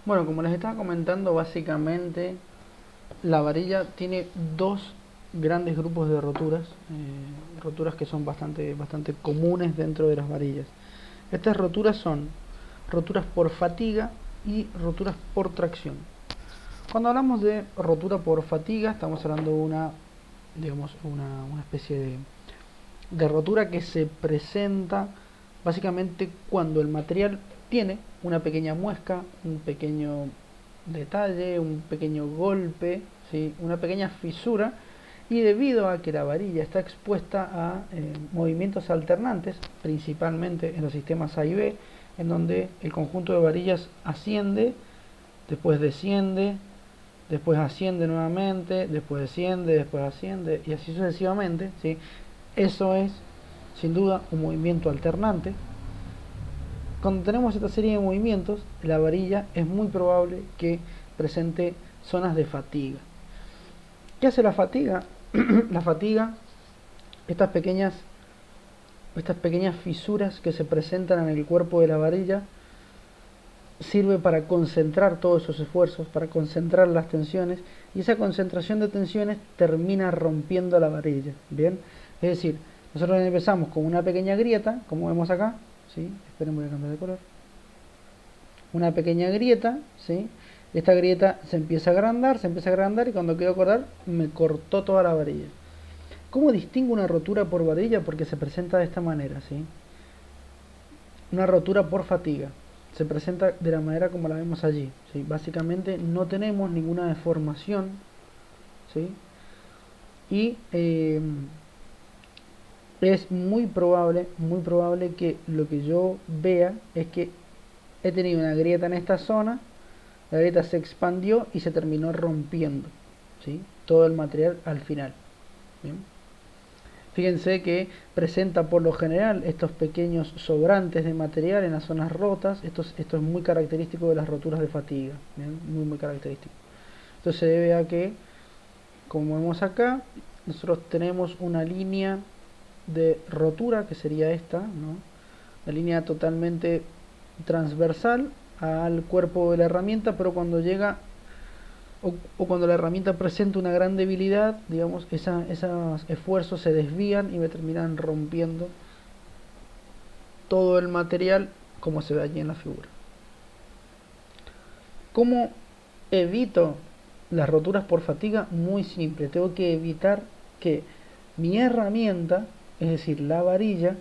Bueno, como les estaba comentando, básicamente la varilla tiene dos grandes grupos de roturas, roturas que son bastante comunes dentro de las varillas. Estas roturas son roturas por fatiga y roturas por tracción. Cuando hablamos de rotura por fatiga, estamos hablando de una especie de rotura que se presenta básicamente cuando el material tiene una pequeña muesca, un pequeño detalle, un pequeño golpe, ¿sí? Una pequeña fisura, y debido a que la varilla está expuesta a movimientos alternantes, principalmente en los sistemas A y B, en donde el conjunto de varillas asciende, después desciende, después asciende nuevamente, después desciende, después asciende, y así sucesivamente, ¿sí? Eso es sin duda un movimiento alternante. Cuando tenemos esta serie de movimientos, la varilla es muy probable que presente zonas de fatiga. ¿Qué hace la fatiga? La fatiga, estas pequeñas fisuras que se presentan en el cuerpo de la varilla, sirve para concentrar todos esos esfuerzos, para concentrar las tensiones, y esa concentración de tensiones termina rompiendo la varilla, ¿bien? Es decir, nosotros empezamos con una pequeña grieta, como vemos acá, ¿sí? Esperen, voy a cambiar de color. Una pequeña grieta, ¿sí? Esta grieta se empieza a agrandar, y cuando quiero cortar, me cortó toda la varilla. ¿Cómo distingo una rotura por varilla? Porque se presenta de esta manera, ¿sí? Una rotura por fatiga. Se presenta de la manera como la vemos allí, ¿sí? Básicamente no tenemos ninguna deformación, ¿sí? Y es muy probable que lo que yo vea es que he tenido una grieta en esta zona, la grieta se expandió y se terminó rompiendo, ¿sí? Todo el material al final. ¿Bien? Fíjense que presenta por lo general estos pequeños sobrantes de material en las zonas rotas. Esto es muy característico de las roturas de fatiga, ¿bien? Muy característico. Esto se debe a que, como vemos acá, nosotros tenemos una línea de rotura que sería esta, ¿no? La línea totalmente transversal al cuerpo de la herramienta, pero cuando llega o cuando la herramienta presenta una gran debilidad, digamos, esos esfuerzos se desvían y me terminan rompiendo todo el material como se ve allí en la figura. ¿Cómo evito las roturas por fatiga? Muy simple, tengo que evitar que mi herramienta, es decir, la varilla,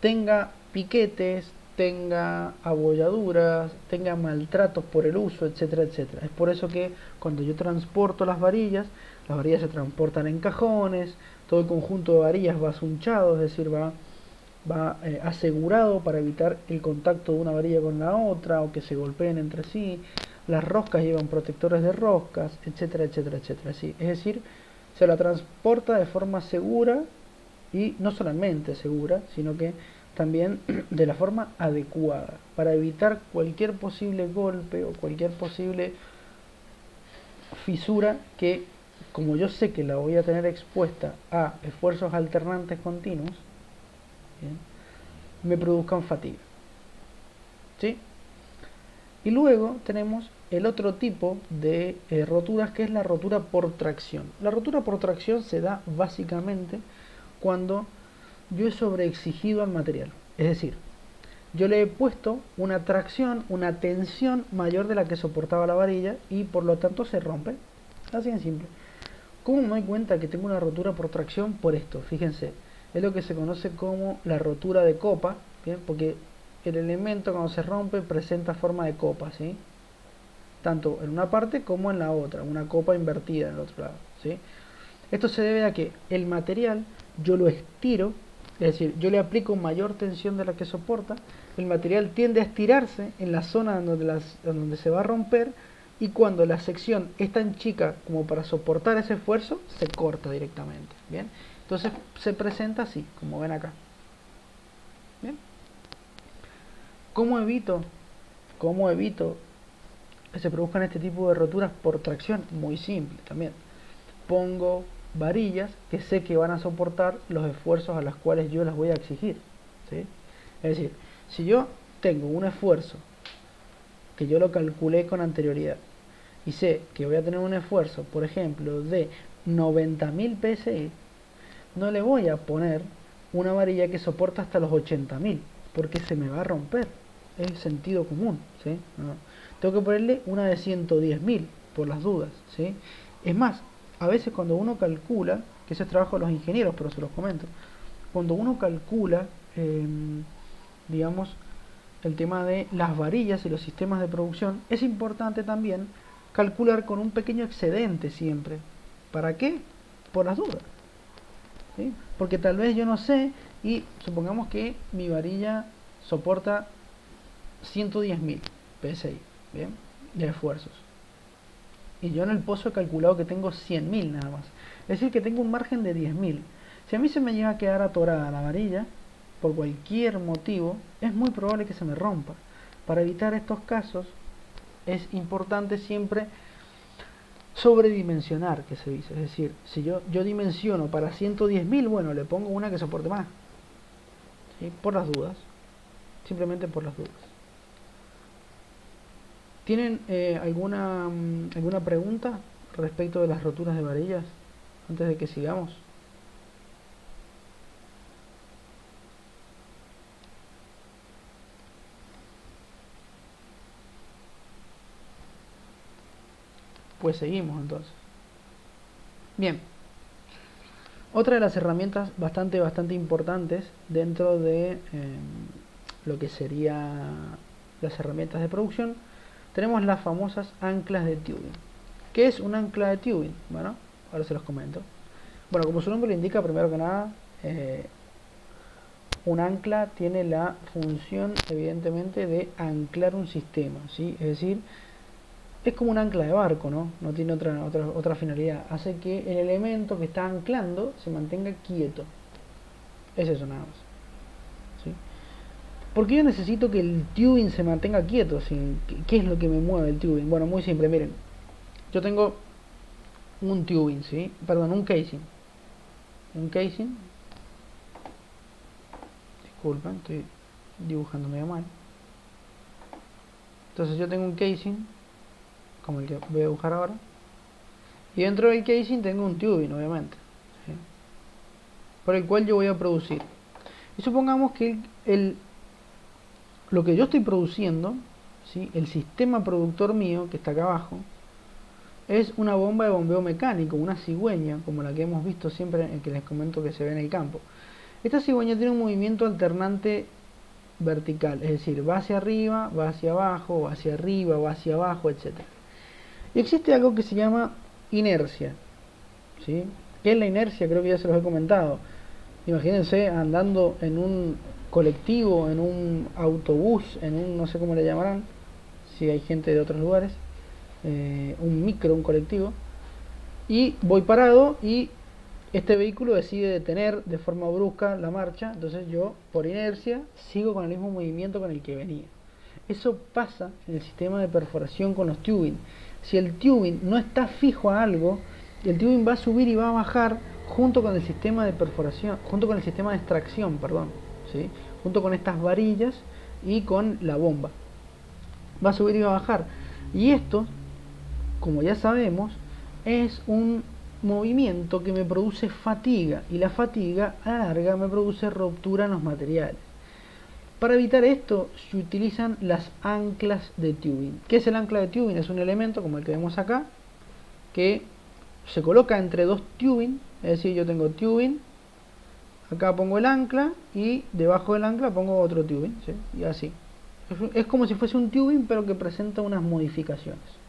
tenga piquetes, tenga abolladuras, tenga maltratos por el uso, etcétera, etcétera. Es por eso que cuando yo transporto las varillas se transportan en cajones, todo el conjunto de varillas va asunchado, es decir, va asegurado para evitar el contacto de una varilla con la otra o que se golpeen entre sí. Las roscas llevan protectores de roscas, etcétera, etcétera, etcétera. ¿Sí? Es decir, se la transporta de forma segura, y no solamente segura, sino que también de la forma adecuada, para evitar cualquier posible golpe o cualquier posible fisura que, como yo sé que la voy a tener expuesta a esfuerzos alternantes continuos, ¿bien?, me produzcan fatiga. ¿Sí? Y luego tenemos el otro tipo de roturas, que es la rotura por tracción. La rotura por tracción se da básicamente cuando yo he sobreexigido al material. Es decir, yo le he puesto una tracción, una tensión mayor de la que soportaba la varilla y por lo tanto se rompe. Así de simple. ¿Cómo me doy cuenta que tengo una rotura por tracción? Por esto, fíjense. Es lo que se conoce como la rotura de copa, ¿bien? Porque el elemento cuando se rompe presenta forma de copa, ¿sí? Tanto en una parte como en la otra, una copa invertida en el otro lado, ¿sí? Esto se debe a que el material yo lo estiro, es decir, yo le aplico mayor tensión de la que soporta, el material tiende a estirarse en la zona donde se va a romper, y cuando la sección es tan chica como para soportar ese esfuerzo, se corta directamente. ¿Bien? Entonces se presenta así, como ven acá. ¿Bien? ¿Cómo evito que se produzcan este tipo de roturas por tracción? Muy simple también. Pongo varillas que sé que van a soportar los esfuerzos a los cuales yo las voy a exigir, ¿sí? Es decir, si yo tengo un esfuerzo que yo lo calculé con anterioridad y sé que voy a tener un esfuerzo, por ejemplo, de 90.000 psi, no le voy a poner una varilla que soporta hasta los 80.000, porque se me va a romper. Es sentido común, ¿sí? ¿No? Tengo que ponerle una de 110.000 por las dudas, ¿sí? Es más, a veces cuando uno calcula, que ese es trabajo de los ingenieros, pero se los comento, cuando uno calcula, digamos, el tema de las varillas y los sistemas de producción, es importante también calcular con un pequeño excedente siempre. ¿Para qué? Por las dudas, ¿sí? Porque tal vez yo no sé, y supongamos que mi varilla soporta 110.000 PSI, ¿bien?, de esfuerzos, y yo en el pozo he calculado que tengo 100.000 nada más, es decir que tengo un margen de 10.000. Si a mí se me llega a quedar atorada la varilla por cualquier motivo, es muy probable que se me rompa. Para evitar estos casos es importante siempre sobredimensionar, que se dice. Es decir, si yo dimensiono para 110.000, bueno, le pongo una que soporte más, ¿sí? Por las dudas, simplemente por las dudas. ¿Tienen alguna pregunta respecto de las roturas de varillas antes de que sigamos? Pues seguimos entonces. Bien. Otra de las herramientas bastante importantes dentro de lo que sería las herramientas de producción, tenemos las famosas anclas de tubing. ¿Qué es un ancla de tubing? Bueno, ahora se los comento. Bueno, como su nombre lo indica, primero que nada, un ancla tiene la función, evidentemente, de anclar un sistema, ¿sí? Es decir, es como un ancla de barco, ¿no? No tiene otra finalidad. Hace que el elemento que está anclando se mantenga quieto. Es eso nada más, ¿sí? ¿Por qué yo necesito que el tubing se mantenga quieto? ¿Qué es lo que me mueve el tubing? Bueno, muy simple, miren. Yo tengo un tubing, ¿sí? Perdón, un casing. Un casing. Disculpen, estoy dibujando medio mal. Entonces yo tengo un casing, como el que voy a dibujar ahora. Y dentro del casing tengo un tubing, obviamente, ¿sí? Por el cual yo voy a producir. Y supongamos que lo que yo estoy produciendo, ¿sí? El sistema productor mío, que está acá abajo, es una bomba de bombeo mecánico, una cigüeña, como la que hemos visto siempre, en que les comento que se ve en el campo. Esta cigüeña tiene un movimiento alternante vertical, es decir, va hacia arriba, va hacia abajo, va hacia arriba, va hacia abajo, etc. Y existe algo que se llama inercia, ¿sí? ¿Qué es la inercia? Creo que ya se los he comentado. Imagínense andando en un colectivo, en un autobús, en un, no sé cómo le llamarán, si hay gente de otros lugares, un micro, un colectivo, y voy parado y este vehículo decide detener de forma brusca la marcha, entonces yo, por inercia, sigo con el mismo movimiento con el que venía. Eso pasa en el sistema de perforación con los tubing. Si el tubing no está fijo a algo, el tubing va a subir y va a bajar junto con el sistema de perforación, junto con el sistema de extracción, perdón, ¿sí? Junto con estas varillas y con la bomba. Va a subir y va a bajar. Y esto, como ya sabemos, es un movimiento que me produce fatiga, y la fatiga a la larga me produce ruptura en los materiales. Para evitar esto se utilizan las anclas de tubing. ¿Qué es el ancla de tubing? Es un elemento como el que vemos acá, que se coloca entre dos tubing, es decir, yo tengo tubing, acá pongo el ancla y debajo del ancla pongo otro tubing, ¿sí? Y así. Es como si fuese un tubing, pero que presenta unas modificaciones.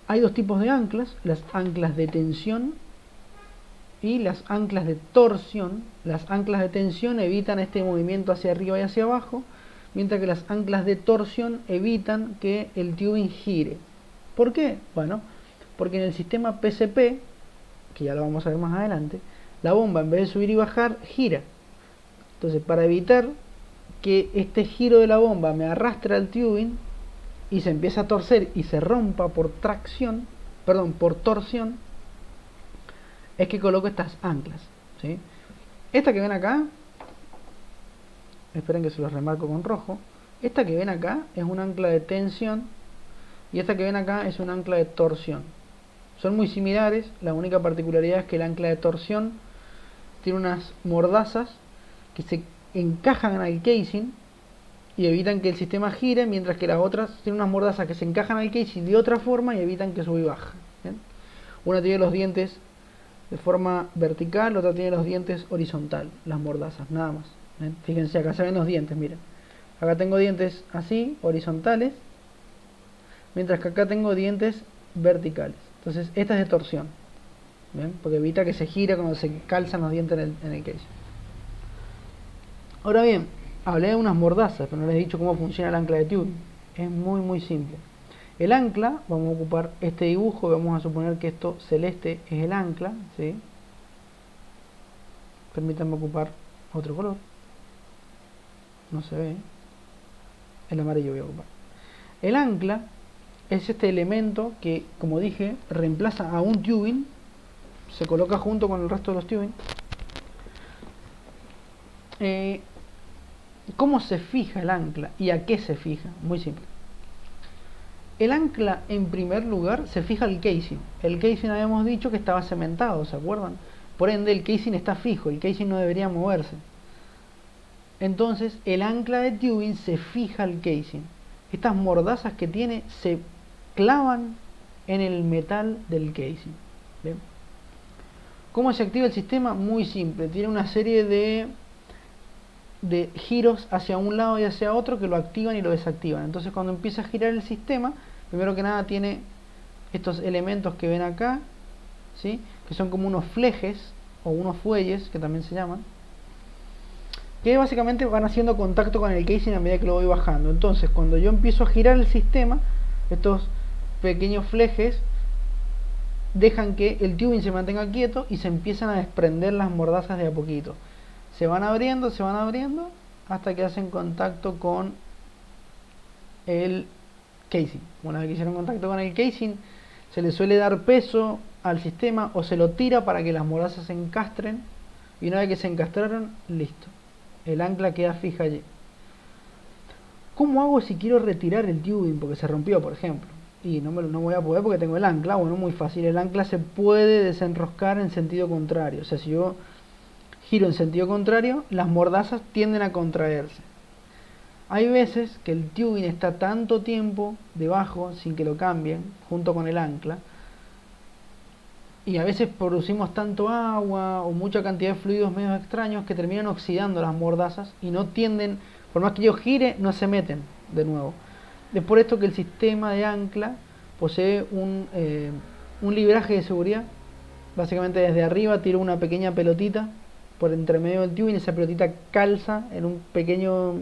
Hay dos tipos de anclas, las anclas de tensión y las anclas de torsión. Las anclas de tensión evitan este movimiento hacia arriba y hacia abajo, mientras que las anclas de torsión evitan que el tubing gire. ¿Por qué? Bueno, porque en el sistema PCP, que ya lo vamos a ver más adelante, la bomba en vez de subir y bajar, gira. Entonces, para evitar que este giro de la bomba me arrastre al tubing y se empiece a torcer y se rompa por tracción, perdón, por torsión, es que coloco estas anclas, ¿sí? Esta que ven acá, esperen que se los remarco con rojo, esta que ven acá es un ancla de tensión y esta que ven acá es un ancla de torsión. Son muy similares, la única particularidad es que el ancla de torsión tiene unas mordazas que se encajan en el casing y evitan que el sistema gire, mientras que las otras tienen unas mordazas que se encajan al casing de otra forma y evitan que suba y baja, ¿bien? Una tiene los dientes de forma vertical, otra tiene los dientes horizontal, las mordazas, nada más, ¿bien? Fíjense, acá se ven los dientes, miren. Acá tengo dientes así, horizontales, mientras que acá tengo dientes verticales. Entonces, esta es de torsión, ¿bien? Porque evita que se gire cuando se calzan los dientes en el casing. Ahora bien, hablé de unas mordazas, pero no les he dicho cómo funciona el ancla de tubing. Es muy simple. El ancla, vamos a ocupar este dibujo, vamos a suponer que esto celeste es el ancla, ¿sí? Permítanme ocupar otro color. No se ve. El amarillo voy a ocupar. El ancla es este elemento que, como dije, reemplaza a un tubing, se coloca junto con el resto de los tubing. ¿Cómo se fija el ancla y a qué se fija? Muy simple. el ancla en primer lugar se fija al casing. El casing habíamos dicho que estaba cementado, ¿se acuerdan? Por ende el casing está fijo, el casing no debería moverse. Entonces el ancla de tubing se fija al casing. Estas mordazas que tiene se clavan en el metal del casing. ¿Bien? ¿Cómo se activa el sistema? Muy simple, tiene una serie de giros hacia un lado y hacia otro que lo activan y lo desactivan. Entonces cuando empieza a girar el sistema, primero que nada tiene estos elementos que ven acá, ¿sí? Que son como unos flejes o unos fuelles que también se llaman, que básicamente van haciendo contacto con el casing a medida que lo voy bajando. Entonces cuando yo empiezo a girar el sistema, estos pequeños flejes dejan que el tubing se mantenga quieto y se empiezan a desprender las mordazas de a poquito. Se van abriendo hasta que hacen contacto con el casing. Una vez que hicieron contacto con el casing, se le suele dar peso al sistema o se lo tira para que las mordazas se encastren, y una vez que se encastraron, listo, el ancla queda fija allí. ¿Cómo hago si quiero retirar el tubing porque se rompió, por ejemplo? Y no voy a poder porque tengo el ancla. Bueno, muy fácil, el ancla se puede desenroscar en sentido contrario. O sea, si yo giro en sentido contrario, las mordazas tienden a contraerse. Hay veces que el tubing está tanto tiempo debajo sin que lo cambien junto con el ancla, y a veces producimos tanto agua o mucha cantidad de fluidos medio extraños que terminan oxidando las mordazas y no tienden, por más que yo gire, no se meten de nuevo. Es por esto que el sistema de ancla posee un libraje de seguridad. Básicamente desde arriba tiro una pequeña pelotita por entre medio del tubing, y esa pelotita calza en un pequeño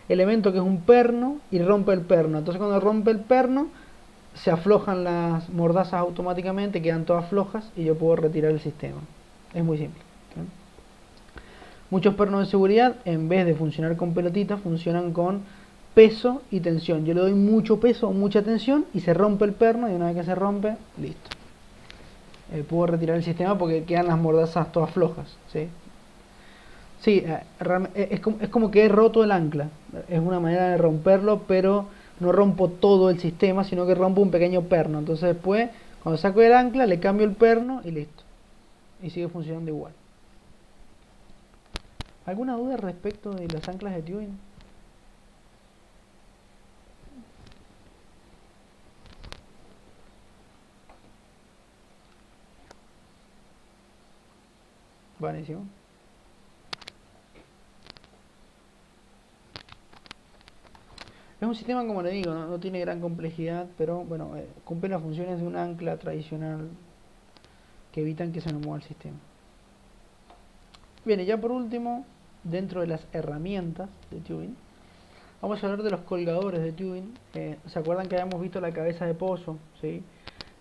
elemento que es un perno y rompe el perno. Entonces cuando rompe el perno se aflojan las mordazas automáticamente, quedan todas flojas y yo puedo retirar el sistema. Es muy simple. ¿Sí? Muchos pernos de seguridad, en vez de funcionar con pelotitas, funcionan con peso y tensión. Yo le doy mucho peso o mucha tensión y se rompe el perno, y una vez que se rompe, listo. Puedo retirar el sistema porque quedan las mordazas todas flojas. ¿Sí? Sí, es como que he roto el ancla. Es una manera de romperlo, pero no rompo todo el sistema, sino que rompo un pequeño perno. Entonces después, cuando saco el ancla, le cambio el perno y listo. Y sigue funcionando igual. ¿Alguna duda respecto de las anclas de tubing? Buenísimo. Es un sistema, como le digo, no tiene gran complejidad, pero bueno, cumple las funciones de un ancla tradicional que evitan que se nos mueva el sistema. Bien, y ya por último, dentro de las herramientas de tubing, vamos a hablar de los colgadores de tubing. ¿Se acuerdan que habíamos visto la cabeza de pozo? ¿Sí?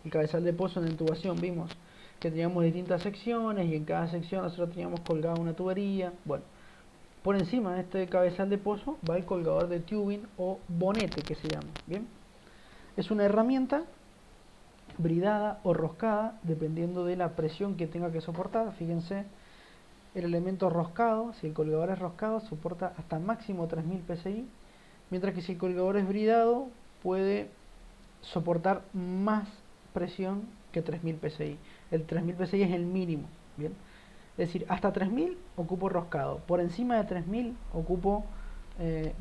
El cabezal de pozo en la intubación, vimos que teníamos distintas secciones y en cada sección nosotros teníamos colgada una tubería. Bueno, por encima de este cabezal de pozo va el colgador de tubing o bonete, que se llama. Bien, es una herramienta bridada o roscada dependiendo de la presión que tenga que soportar. Fíjense, el elemento roscado, si el colgador es roscado, soporta hasta máximo 3000 psi, mientras que si el colgador es bridado puede soportar más presión que 3000 psi. El 3000 psi es el mínimo. Bien, es decir, hasta 3000 ocupo roscado, por encima de 3000 ocupo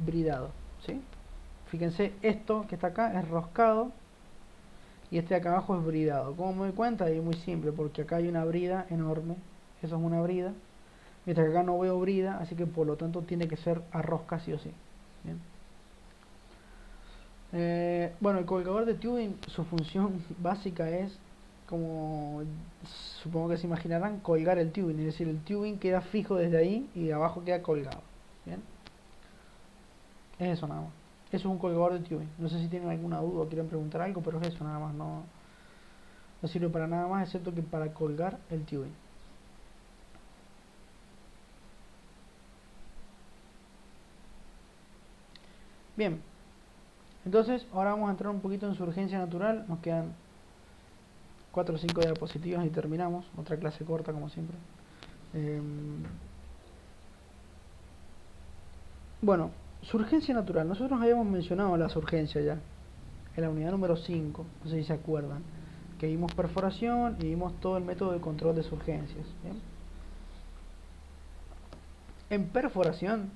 bridado. ¿Sí? Fíjense, esto que está acá es roscado y este de acá abajo es bridado. ¿Cómo me doy cuenta? Y muy simple, porque acá hay una brida enorme, eso es una brida, mientras que acá no veo brida, así que por lo tanto tiene que ser a rosca sí o sí. Bien. Bueno, el colgador de tubing, su función básica es, como supongo que se imaginarán, colgar el tubing, es decir, el tubing queda fijo desde ahí y de abajo queda colgado. Bien, es eso nada más. Eso es un colgador de tubing. No sé si tienen alguna duda o quieren preguntar algo, pero es eso nada más. No sirve para nada más excepto que para colgar el tubing. Bien, entonces ahora vamos a entrar un poquito en su urgencia natural. Nos quedan 4 o 5 diapositivas y terminamos. Otra clase corta como siempre. Bueno, su urgencia natural. Nosotros habíamos mencionado las urgencias ya en la unidad número 5, no sé si se acuerdan, que vimos perforación y vimos todo el método de control de surgencias. ¿Bien? En perforación,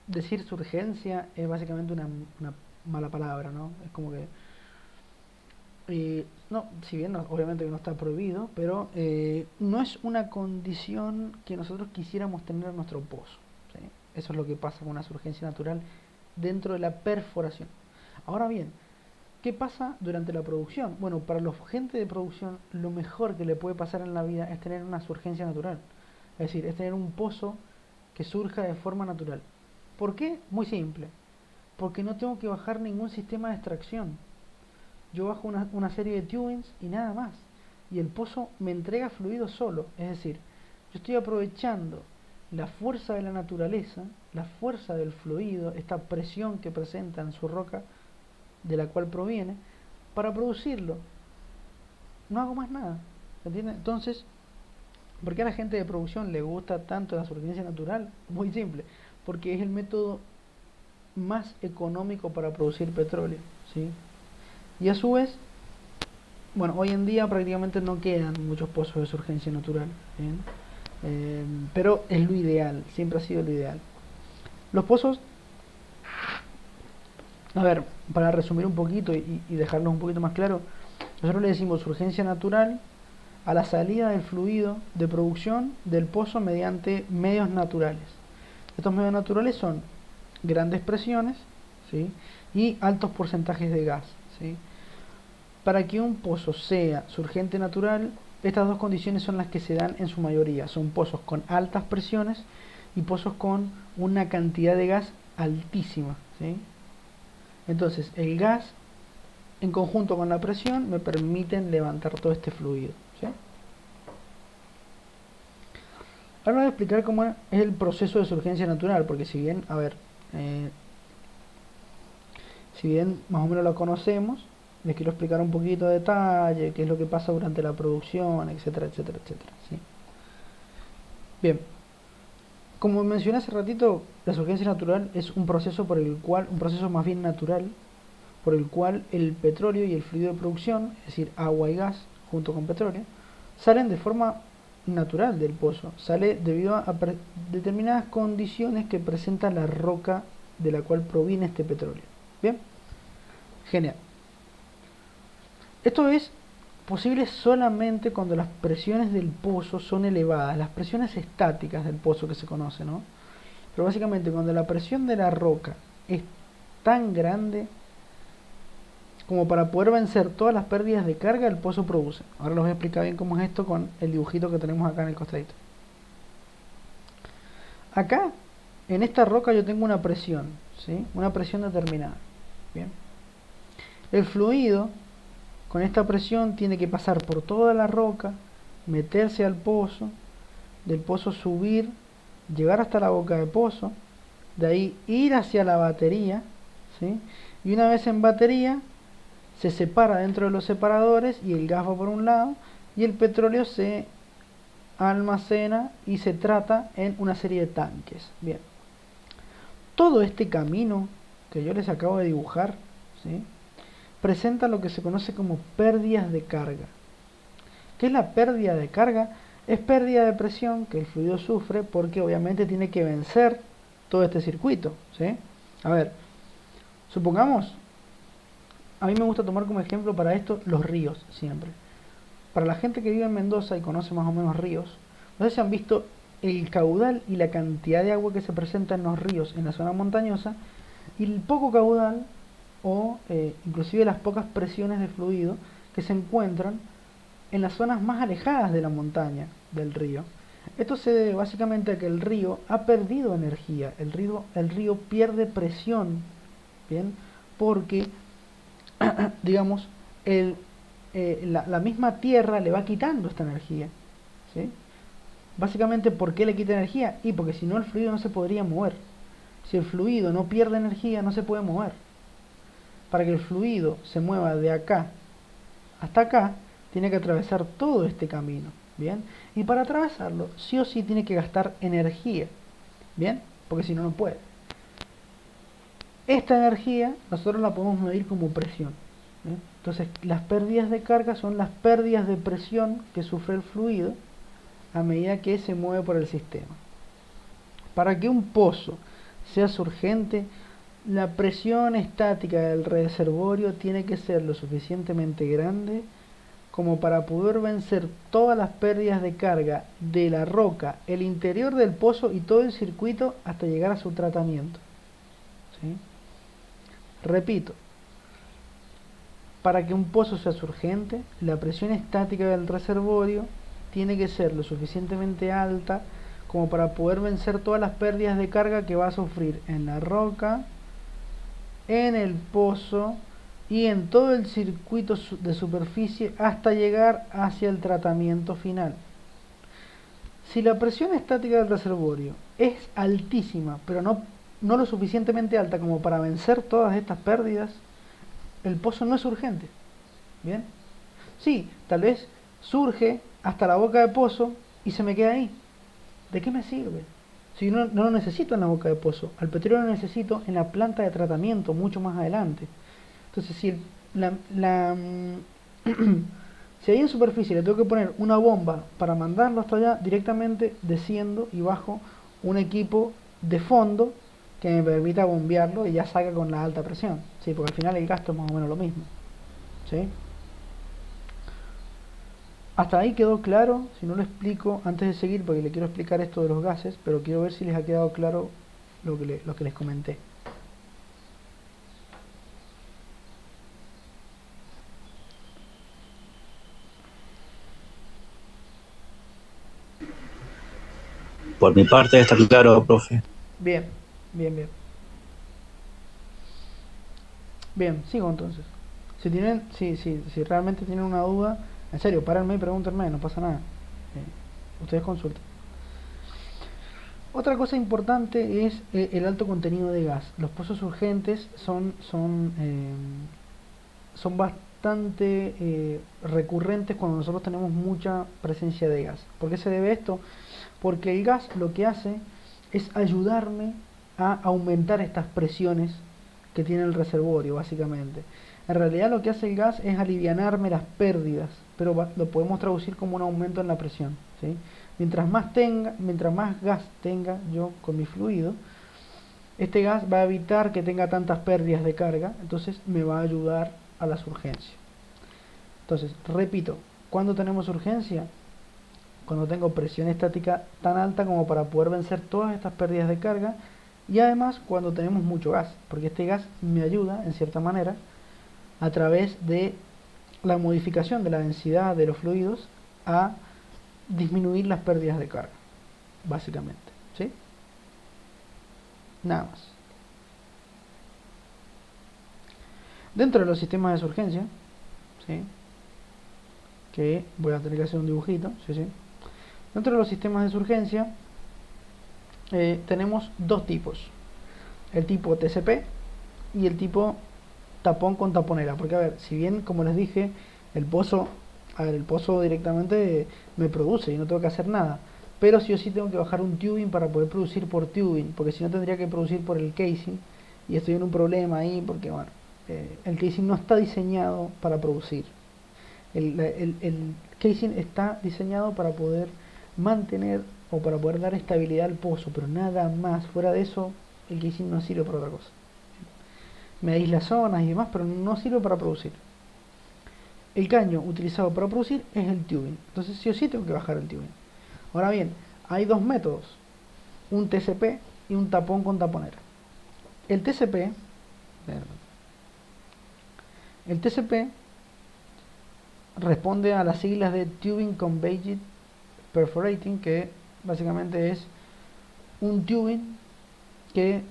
decir surgencia es básicamente una mala palabra, ¿no? Es como que... no, si bien obviamente que no está prohibido, pero no es una condición que nosotros quisiéramos tener en nuestro pozo, ¿sí? Eso es lo que pasa con una surgencia natural dentro de la perforación. Ahora bien, ¿qué pasa durante la producción? Bueno, para los agentes de producción, lo mejor que le puede pasar en la vida es tener una surgencia natural. Es decir, es tener un pozo que surja de forma natural. ¿Por qué? Muy simple. Porque no tengo que bajar ningún sistema de extracción. Yo bajo una serie de tubings y nada más. Y el pozo me entrega fluido solo. Es decir, yo estoy aprovechando la fuerza de la naturaleza, la fuerza del fluido, esta presión que presenta en su roca, de la cual proviene, para producirlo. No hago más nada. ¿Entiendes? Entonces, ¿por qué a la gente de producción le gusta tanto la surgencia natural? Muy simple. Porque es el método más económico para producir petróleo, ¿sí? Y a su vez, bueno, hoy en día prácticamente no quedan muchos pozos de surgencia natural, ¿bien? Pero es lo ideal, siempre ha sido lo ideal. Los pozos, a ver, para resumir un poquito y dejarlo un poquito más claro, nosotros le decimos surgencia natural a la salida del fluido de producción del pozo mediante medios naturales. Estos medios naturales son grandes presiones, ¿sí? Y altos porcentajes de gas, ¿sí? Para que un pozo sea surgente natural, estas dos condiciones son las que se dan en su mayoría. Son pozos con altas presiones y pozos con una cantidad de gas altísima, ¿sí? Entonces, el gas en conjunto con la presión me permiten levantar todo este fluido, ¿sí? Ahora voy a explicar cómo es el proceso de surgencia natural, porque si bien, a ver, si bien más o menos lo conocemos, les quiero explicar un poquito de detalle, qué es lo que pasa durante la producción, etcétera, etcétera, etcétera, ¿sí? Bien, como mencioné hace ratito, la surgencia natural es un proceso por el cual, un proceso más bien natural, por el cual el petróleo y el fluido de producción, es decir, agua y gas junto con petróleo, salen de forma natural del pozo, sale debido a determinadas condiciones que presenta la roca de la cual proviene este petróleo. Bien, genial. Esto es posible solamente cuando las presiones del pozo son elevadas, las presiones estáticas del pozo que se conoce, ¿no? Pero básicamente cuando la presión de la roca es tan grande como para poder vencer todas las pérdidas de carga, el pozo produce. Ahora les voy a explicar bien cómo es esto con el dibujito que tenemos acá en el costadito. Acá, en esta roca yo tengo una presión, ¿sí? Una presión determinada. Bien. El fluido con esta presión tiene que pasar por toda la roca, meterse al pozo, del pozo subir, llegar hasta la boca del pozo, de ahí ir hacia la batería, ¿sí? Y una vez en batería se separa dentro de los separadores y el gas va por un lado y el petróleo se almacena y se trata en una serie de tanques. Bien, todo este camino que yo les acabo de dibujar, ¿sí?, presenta lo que se conoce como pérdidas de carga. ¿Qué es la pérdida de carga? Es pérdida de presión que el fluido sufre porque obviamente tiene que vencer todo este circuito, ¿sí? A ver, supongamos, a mí me gusta tomar como ejemplo para esto los ríos siempre. Para la gente que vive en Mendoza y conoce más o menos ríos, no sé si han visto el caudal y la cantidad de agua que se presenta en los ríos en la zona montañosa y el poco caudal o inclusive las pocas presiones de fluido que se encuentran en las zonas más alejadas de la montaña del río. Esto se debe básicamente a que el río ha perdido energía, el río pierde presión, ¿bien? Porque, digamos, la misma tierra le va quitando esta energía, ¿sí? Básicamente, ¿por qué le quita energía? Y porque si no el fluido no se podría mover. Si el fluido no pierde energía, no se puede mover. Para que el fluido se mueva de acá hasta acá, tiene que atravesar todo este camino, ¿bien? Y para atravesarlo, sí o sí tiene que gastar energía, ¿bien? Porque si no, no puede. Esta energía nosotros la podemos medir como presión, ¿sí? Entonces, las pérdidas de carga son las pérdidas de presión que sufre el fluido a medida que se mueve por el sistema. Para que un pozo sea surgente, la presión estática del reservorio tiene que ser lo suficientemente grande como para poder vencer todas las pérdidas de carga de la roca, el interior del pozo y todo el circuito hasta llegar a su tratamiento. ¿Sí? Repito, para que un pozo sea surgente, la presión estática del reservorio tiene que ser lo suficientemente alta como para poder vencer todas las pérdidas de carga que va a sufrir en la roca, en el pozo y en todo el circuito de superficie hasta llegar hacia el tratamiento final. Si la presión estática del reservorio es altísima, pero no lo suficientemente alta como para vencer todas estas pérdidas, el pozo no es urgente. ¿Bien? Sí, tal vez surge hasta la boca de pozo y se me queda ahí. ¿De qué me sirve? Si no lo necesito en la boca de pozo, al petróleo lo necesito en la planta de tratamiento mucho más adelante. Entonces, si si ahí en superficie le tengo que poner una bomba para mandarlo hasta allá, directamente desciendo y bajo un equipo de fondo que me permita bombearlo y ya salga con la alta presión. Sí, porque al final el gasto es más o menos lo mismo. ¿Sí? Hasta ahí quedó claro. Si no lo explico antes de seguir, porque le quiero explicar esto de los gases, pero quiero ver si les ha quedado claro lo que les comenté. Por mi parte está claro, profe. Bien, bien, bien. Bien, sigo entonces. Si realmente tienen una duda, en serio, párenme y pregúntenme, no pasa nada. Ustedes consulten. Otra cosa importante es el alto contenido de gas. Los pozos urgentes son bastante recurrentes cuando nosotros tenemos mucha presencia de gas. ¿Por qué se debe esto? Porque el gas lo que hace es ayudarme a aumentar estas presiones que tiene el reservorio, básicamente. En realidad lo que hace el gas es alivianarme las pérdidas, pero lo podemos traducir como un aumento en la presión, ¿sí? Mientras más gas tenga yo con mi fluido, este gas va a evitar que tenga tantas pérdidas de carga, entonces me va a ayudar a las urgencias. Entonces, repito, ¿cuándo tenemos urgencia? Cuando tengo presión estática tan alta como para poder vencer todas estas pérdidas de carga, y además cuando tenemos mucho gas, porque este gas me ayuda, en cierta manera, a través de la modificación de la densidad de los fluidos a disminuir las pérdidas de carga, básicamente, ¿sí? Nada más. Dentro de los sistemas de surgencia, ¿sí? Que voy a tener que hacer un dibujito, ¿sí? Dentro de los sistemas de surgencia tenemos dos tipos, el tipo TCP y el tipo tapón con taponera, porque a ver, si bien como les dije, el pozo directamente me produce y no tengo que hacer nada, pero sí o sí tengo que bajar un tubing para poder producir por tubing, porque si no tendría que producir por el casing y estoy en un problema ahí porque bueno, el casing no está diseñado para producir. El casing está diseñado para poder mantener o para poder dar estabilidad al pozo, pero nada más. Fuera de eso, el casing no sirve para otra cosa. Me aísla zonas y demás, pero no sirve para producir. El caño utilizado para producir es el tubing. Entonces sí o sí tengo que bajar el tubing. Ahora bien, hay dos métodos, un TCP y un tapón con taponera. El TCP responde a las siglas de Tubing Conveyed Perforating, que básicamente es un tubing que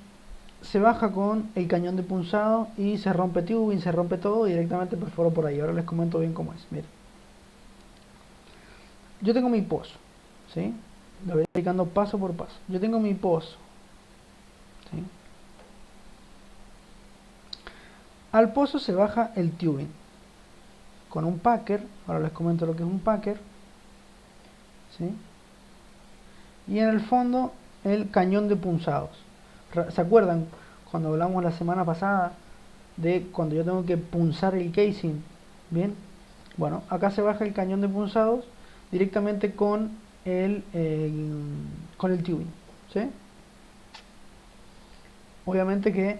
se baja con el cañón de punzado y se rompe tubing, se rompe todo y directamente perforo por ahí. Ahora les comento bien cómo es. Miren, yo tengo mi pozo, ¿sí? Lo voy explicando paso por paso. Yo tengo mi pozo, ¿sí? Al pozo se baja el tubing con un packer. Ahora les comento lo que es un packer, ¿sí? Y en el fondo el cañón de punzados. ¿Se acuerdan cuando hablamos la semana pasada de cuando yo tengo que punzar el casing. Bien, bueno, acá se baja el cañón de punzados directamente con con el tubing, ¿sí? Obviamente que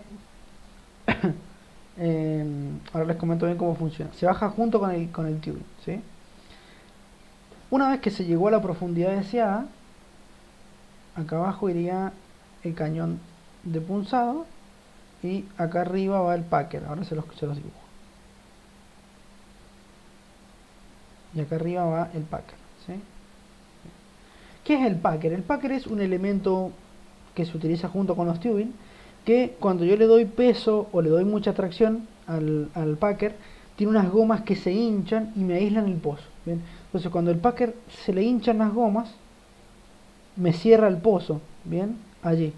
ahora les comento bien cómo funciona. Se baja junto con el tubing, ¿sí? Una vez que se llegó a la profundidad deseada, acá abajo iría el cañón de punzado y acá arriba va el packer. Ahora se los dibujo. Y acá arriba va el packer, ¿sí? ¿Qué es el packer? El packer es un elemento que se utiliza junto con los tubing, que cuando yo le doy peso o le doy mucha tracción al packer, tiene unas gomas que se hinchan y me aíslan el pozo. ¿Bien? Entonces cuando el packer se le hinchan las gomas, me cierra el pozo, ¿bien? Allí.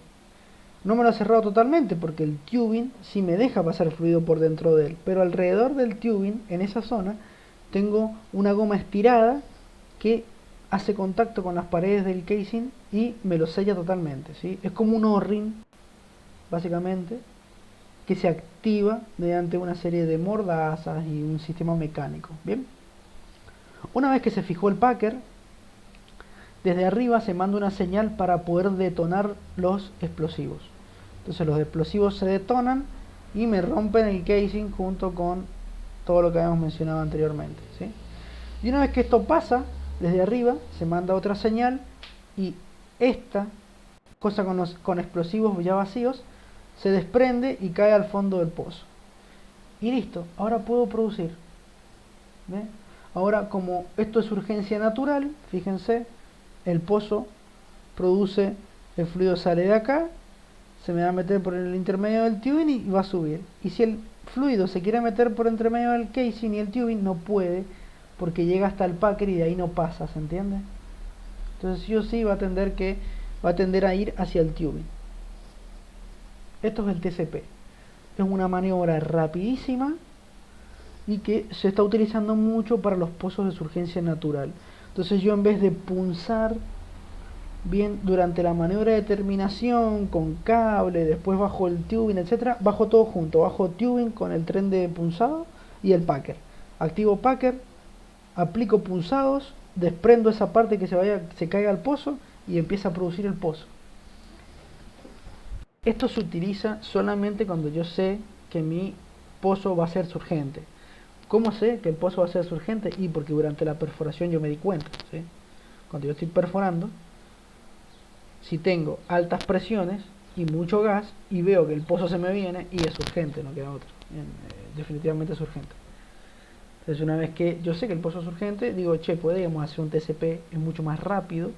No me lo ha cerrado totalmente porque el tubing sí me deja pasar fluido por dentro de él, pero alrededor del tubing, en esa zona, tengo una goma estirada que hace contacto con las paredes del casing y me lo sella totalmente, ¿sí? Es como un O-ring, básicamente, que se activa mediante una serie de mordazas y un sistema mecánico. Bien, una vez que se fijó el packer, desde arriba se manda una señal para poder detonar los explosivos. Entonces los explosivos se detonan y me rompen el casing junto con todo lo que habíamos mencionado anteriormente, ¿sí? Y una vez que esto pasa, desde arriba se manda otra señal y esta cosa con explosivos ya vacíos se desprende y cae al fondo del pozo. Y listo, ahora puedo producir. ¿Ve? Ahora, como esto es urgencia natural, fíjense, el pozo produce, el fluido sale de acá, se me va a meter por el intermedio del tubing y va a subir. Y si el fluido se quiere meter por entre medio del casing y el tubing, no puede, porque llega hasta el packer y de ahí no pasa, ¿se entiende? Entonces sí o sí va a tender a ir hacia el tubing. Esto es el TCP. Es una maniobra rapidísima y que se está utilizando mucho para los pozos de surgencia natural. Entonces yo, en vez de punzar bien durante la maniobra de terminación con cable, después bajo el tubing, etcétera, bajo todo junto, bajo tubing con el tren de punzado y el packer. Activo packer, aplico punzados, desprendo esa parte que se caiga al pozo y empieza a producir el pozo. Esto se utiliza solamente cuando yo sé que mi pozo va a ser surgente. ¿Cómo sé que el pozo va a ser surgente? Y porque durante la perforación yo me di cuenta, ¿sí? Cuando yo estoy perforando, si tengo altas presiones y mucho gas y veo que el pozo se me viene, y es urgente, no queda otra. Definitivamente es urgente. Entonces, una vez que yo sé que el pozo es urgente, digo, che, podríamos hacer un TCP, es mucho más rápido,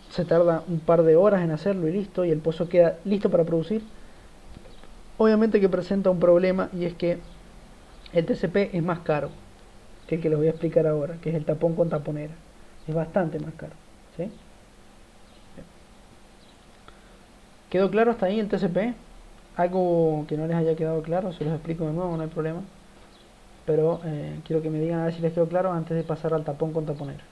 se tarda un par de horas en hacerlo y listo, y el pozo queda listo para producir. Obviamente que presenta un problema, y es que el TCP es más caro que el que les voy a explicar ahora, que es el tapón con taponera. Es bastante más caro, ¿sí? ¿Quedó claro hasta ahí el TCP? Algo que no les haya quedado claro, se los explico de nuevo, no hay problema. Pero quiero que me digan a ver si les quedó claro antes de pasar al tapón con taponera.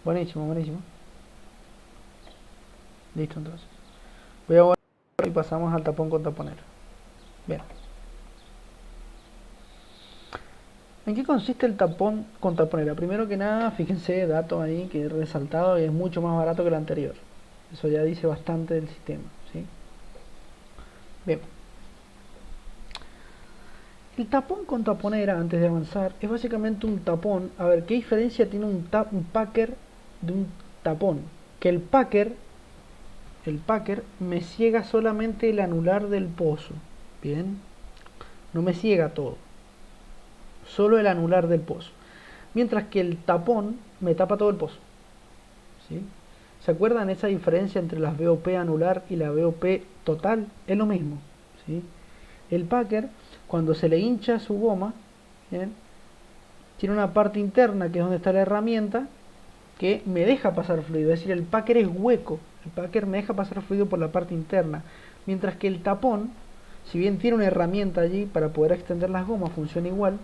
Buenísimo, buenísimo. Listo, entonces. Voy a borrar y pasamos al tapón con taponera. Bien. ¿En qué consiste el tapón con taponera? Primero que nada, fíjense, dato ahí que he resaltado, y es mucho más barato que el anterior. Eso ya dice bastante del sistema, ¿sí? Bien. El tapón con taponera, antes de avanzar, es básicamente un tapón. A ver, ¿qué diferencia tiene un packer de un tapón? Que el packer me ciega solamente el anular del pozo. Bien. No me ciega todo. Solo el anular del pozo. Mientras que el tapón me tapa todo el pozo. ¿Sí? ¿Se acuerdan esa diferencia entre las BOP anular y la BOP total? Es lo mismo, ¿sí? El packer, cuando se le hincha su goma, ¿bien?, tiene una parte interna que es donde está la herramienta que me deja pasar fluido. Es decir, el packer es hueco. El packer me deja pasar fluido por la parte interna. Mientras que el tapón, si bien tiene una herramienta allí para poder extender las gomas, funciona igual.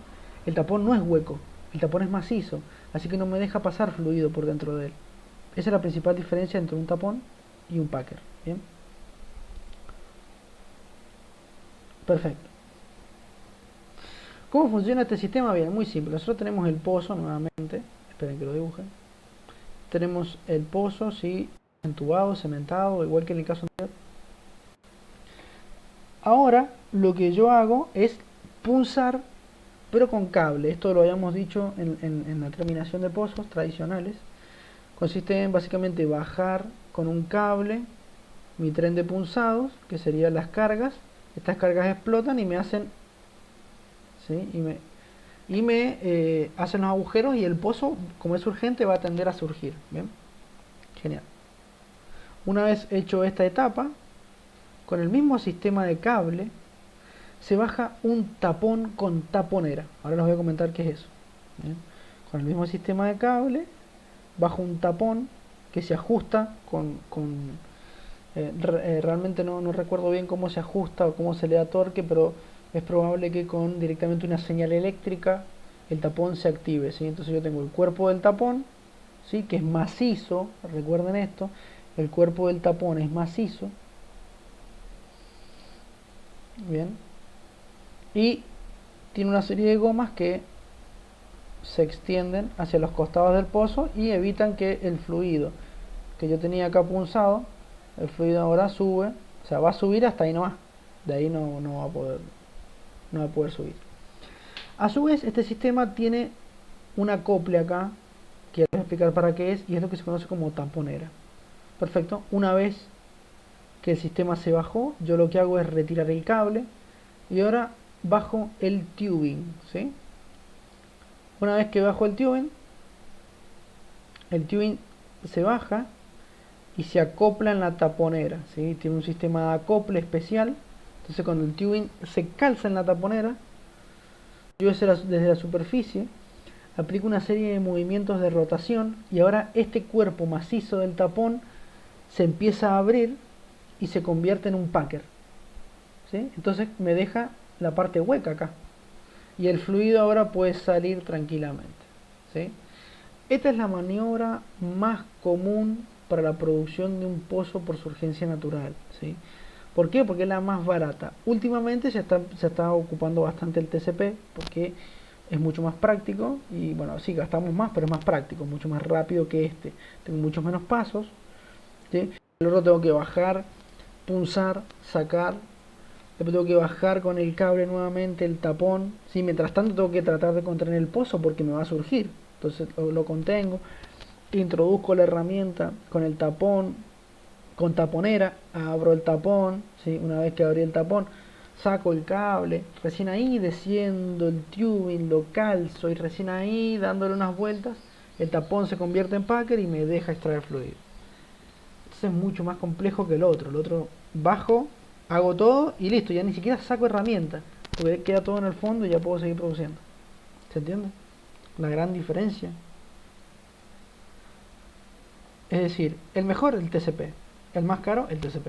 El tapón no es hueco. El tapón es macizo, así que no me deja pasar fluido por dentro de él. Esa es la principal diferencia entre un tapón y un packer. Bien, perfecto. ¿Cómo funciona este sistema? Bien, muy simple. Nosotros tenemos el pozo nuevamente. Esperen que lo dibujen. Tenemos el pozo, sí, entubado, cementado, igual que en el caso anterior. Ahora lo que yo hago es punzar, pero con cable. Esto lo habíamos dicho en la terminación de pozos tradicionales. Consiste en básicamente bajar con un cable mi tren de punzados, que serían las cargas. Estas cargas explotan y me hacen, ¿sí? Hacen los agujeros, y el pozo, como es urgente, va a tender a surgir. ¿Bien? Genial. Una vez hecho esta etapa, con el mismo sistema de cable se baja un tapón con taponera. Ahora les voy a comentar qué es eso. ¿Bien? Con el mismo sistema de cable bajo un tapón que se ajusta realmente no recuerdo bien cómo se ajusta o cómo se le da torque, pero es probable que con directamente una señal eléctrica el tapón se active, ¿sí? Entonces yo tengo el cuerpo del tapón, ¿sí? Que es macizo. Recuerden esto, el cuerpo del tapón es macizo. Bien, y tiene una serie de gomas que se extienden hacia los costados del pozo y evitan que el fluido que yo tenía acá punzado, el fluido ahora sube, o sea, va a subir hasta ahí nomás. De ahí no va a poder subir. A su vez, este sistema tiene un acople acá, que les voy a explicar para qué es, y es lo que se conoce como taponera. Perfecto. Una vez que el sistema se bajó, yo lo que hago es retirar el cable y ahora bajo el tubing, ¿sí? Una vez que bajo el tubing se baja y se acopla en la taponera, ¿sí? Tiene un sistema de acople especial. Entonces cuando el tubing se calza en la taponera, yo desde la superficie aplico una serie de movimientos de rotación, y ahora este cuerpo macizo del tapón se empieza a abrir y se convierte en un packer, ¿sí? Entonces me deja la parte hueca acá y el fluido ahora puede salir tranquilamente, ¿sí? Esta es la maniobra más común para la producción de un pozo por surgencia natural, ¿sí? ¿Por qué? Porque es la más barata. Últimamente se está ocupando bastante el TCP porque es mucho más práctico y, bueno, sí, gastamos más, pero es más práctico, mucho más rápido que este. Tengo muchos menos pasos, ¿sí? Luego tengo que bajar, punzar, sacar. Después tengo que bajar con el cable nuevamente el tapón, ¿sí? Mientras tanto tengo que tratar de contener el pozo porque me va a surgir. Entonces lo contengo, introduzco la herramienta con el tapón, con taponera, abro el tapón, ¿sí? Una vez que abrí el tapón, saco el cable, recién ahí desciendo el tubing, lo calzo, y recién ahí dándole unas vueltas, el tapón se convierte en packer y me deja extraer fluido. Entonces es mucho más complejo que el otro bajo, hago todo y listo, ya ni siquiera saco herramienta, porque queda todo en el fondo y ya puedo seguir produciendo. ¿Se entiende? La gran diferencia. Es decir, el mejor el TCP, el más caro el TCP,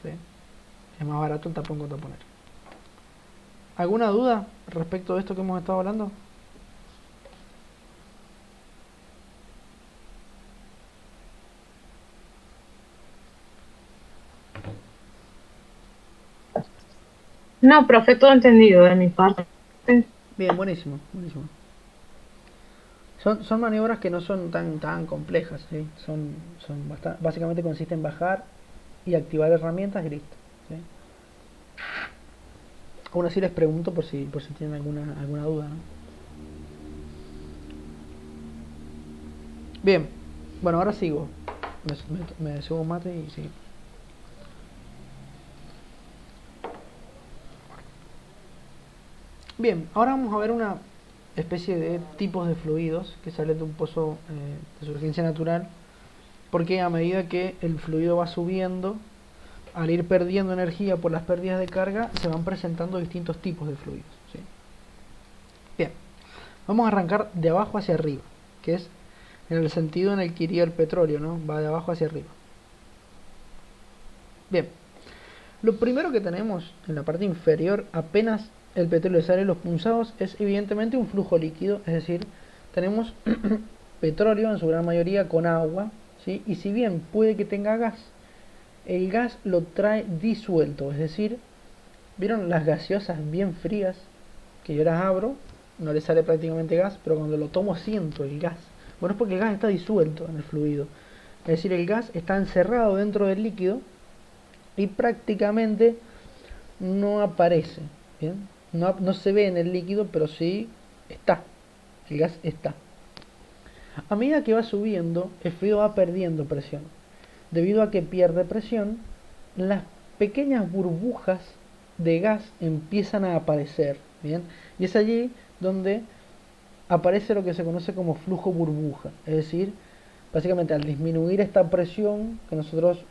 ¿sí? Es más barato el tapón con taponera. ¿Alguna duda respecto de esto que hemos estado hablando? No, profe, todo entendido de mi parte. Bien, buenísimo, buenísimo. Son maniobras que no son tan complejas, ¿sí? Básicamente consiste en bajar y activar herramientas y listo, ¿sí? Aún así les pregunto por si tienen alguna duda, ¿no? Bien, bueno, ahora sigo. Me subo un mate y sigo. Bien, ahora vamos a ver una especie de tipos de fluidos que salen de un pozo de surgencia natural, porque a medida que el fluido va subiendo, al ir perdiendo energía por las pérdidas de carga, se van presentando distintos tipos de fluidos, ¿sí? Bien, vamos a arrancar de abajo hacia arriba, que es en el sentido en el que iría el petróleo, ¿no? Va de abajo hacia arriba. Bien, lo primero que tenemos en la parte inferior, apenas el petróleo sale de los punzados es evidentemente un flujo líquido, es decir, tenemos petróleo en su gran mayoría con agua, ¿sí? Y si bien puede que tenga gas, el gas lo trae disuelto, es decir, ¿vieron las gaseosas bien frías? Que yo las abro, no le sale prácticamente gas, pero cuando lo tomo siento el gas. Bueno, es porque el gas está disuelto en el fluido. Es decir, el gas está encerrado dentro del líquido y prácticamente no aparece. ¿Bien? No se ve en el líquido, pero sí está. El gas está. A medida que va subiendo, el fluido va perdiendo presión. Debido a que pierde presión, las pequeñas burbujas de gas empiezan a aparecer. ¿Bien? Y es allí donde aparece lo que se conoce como flujo burbuja. Es decir, básicamente al disminuir esta presión que nosotros,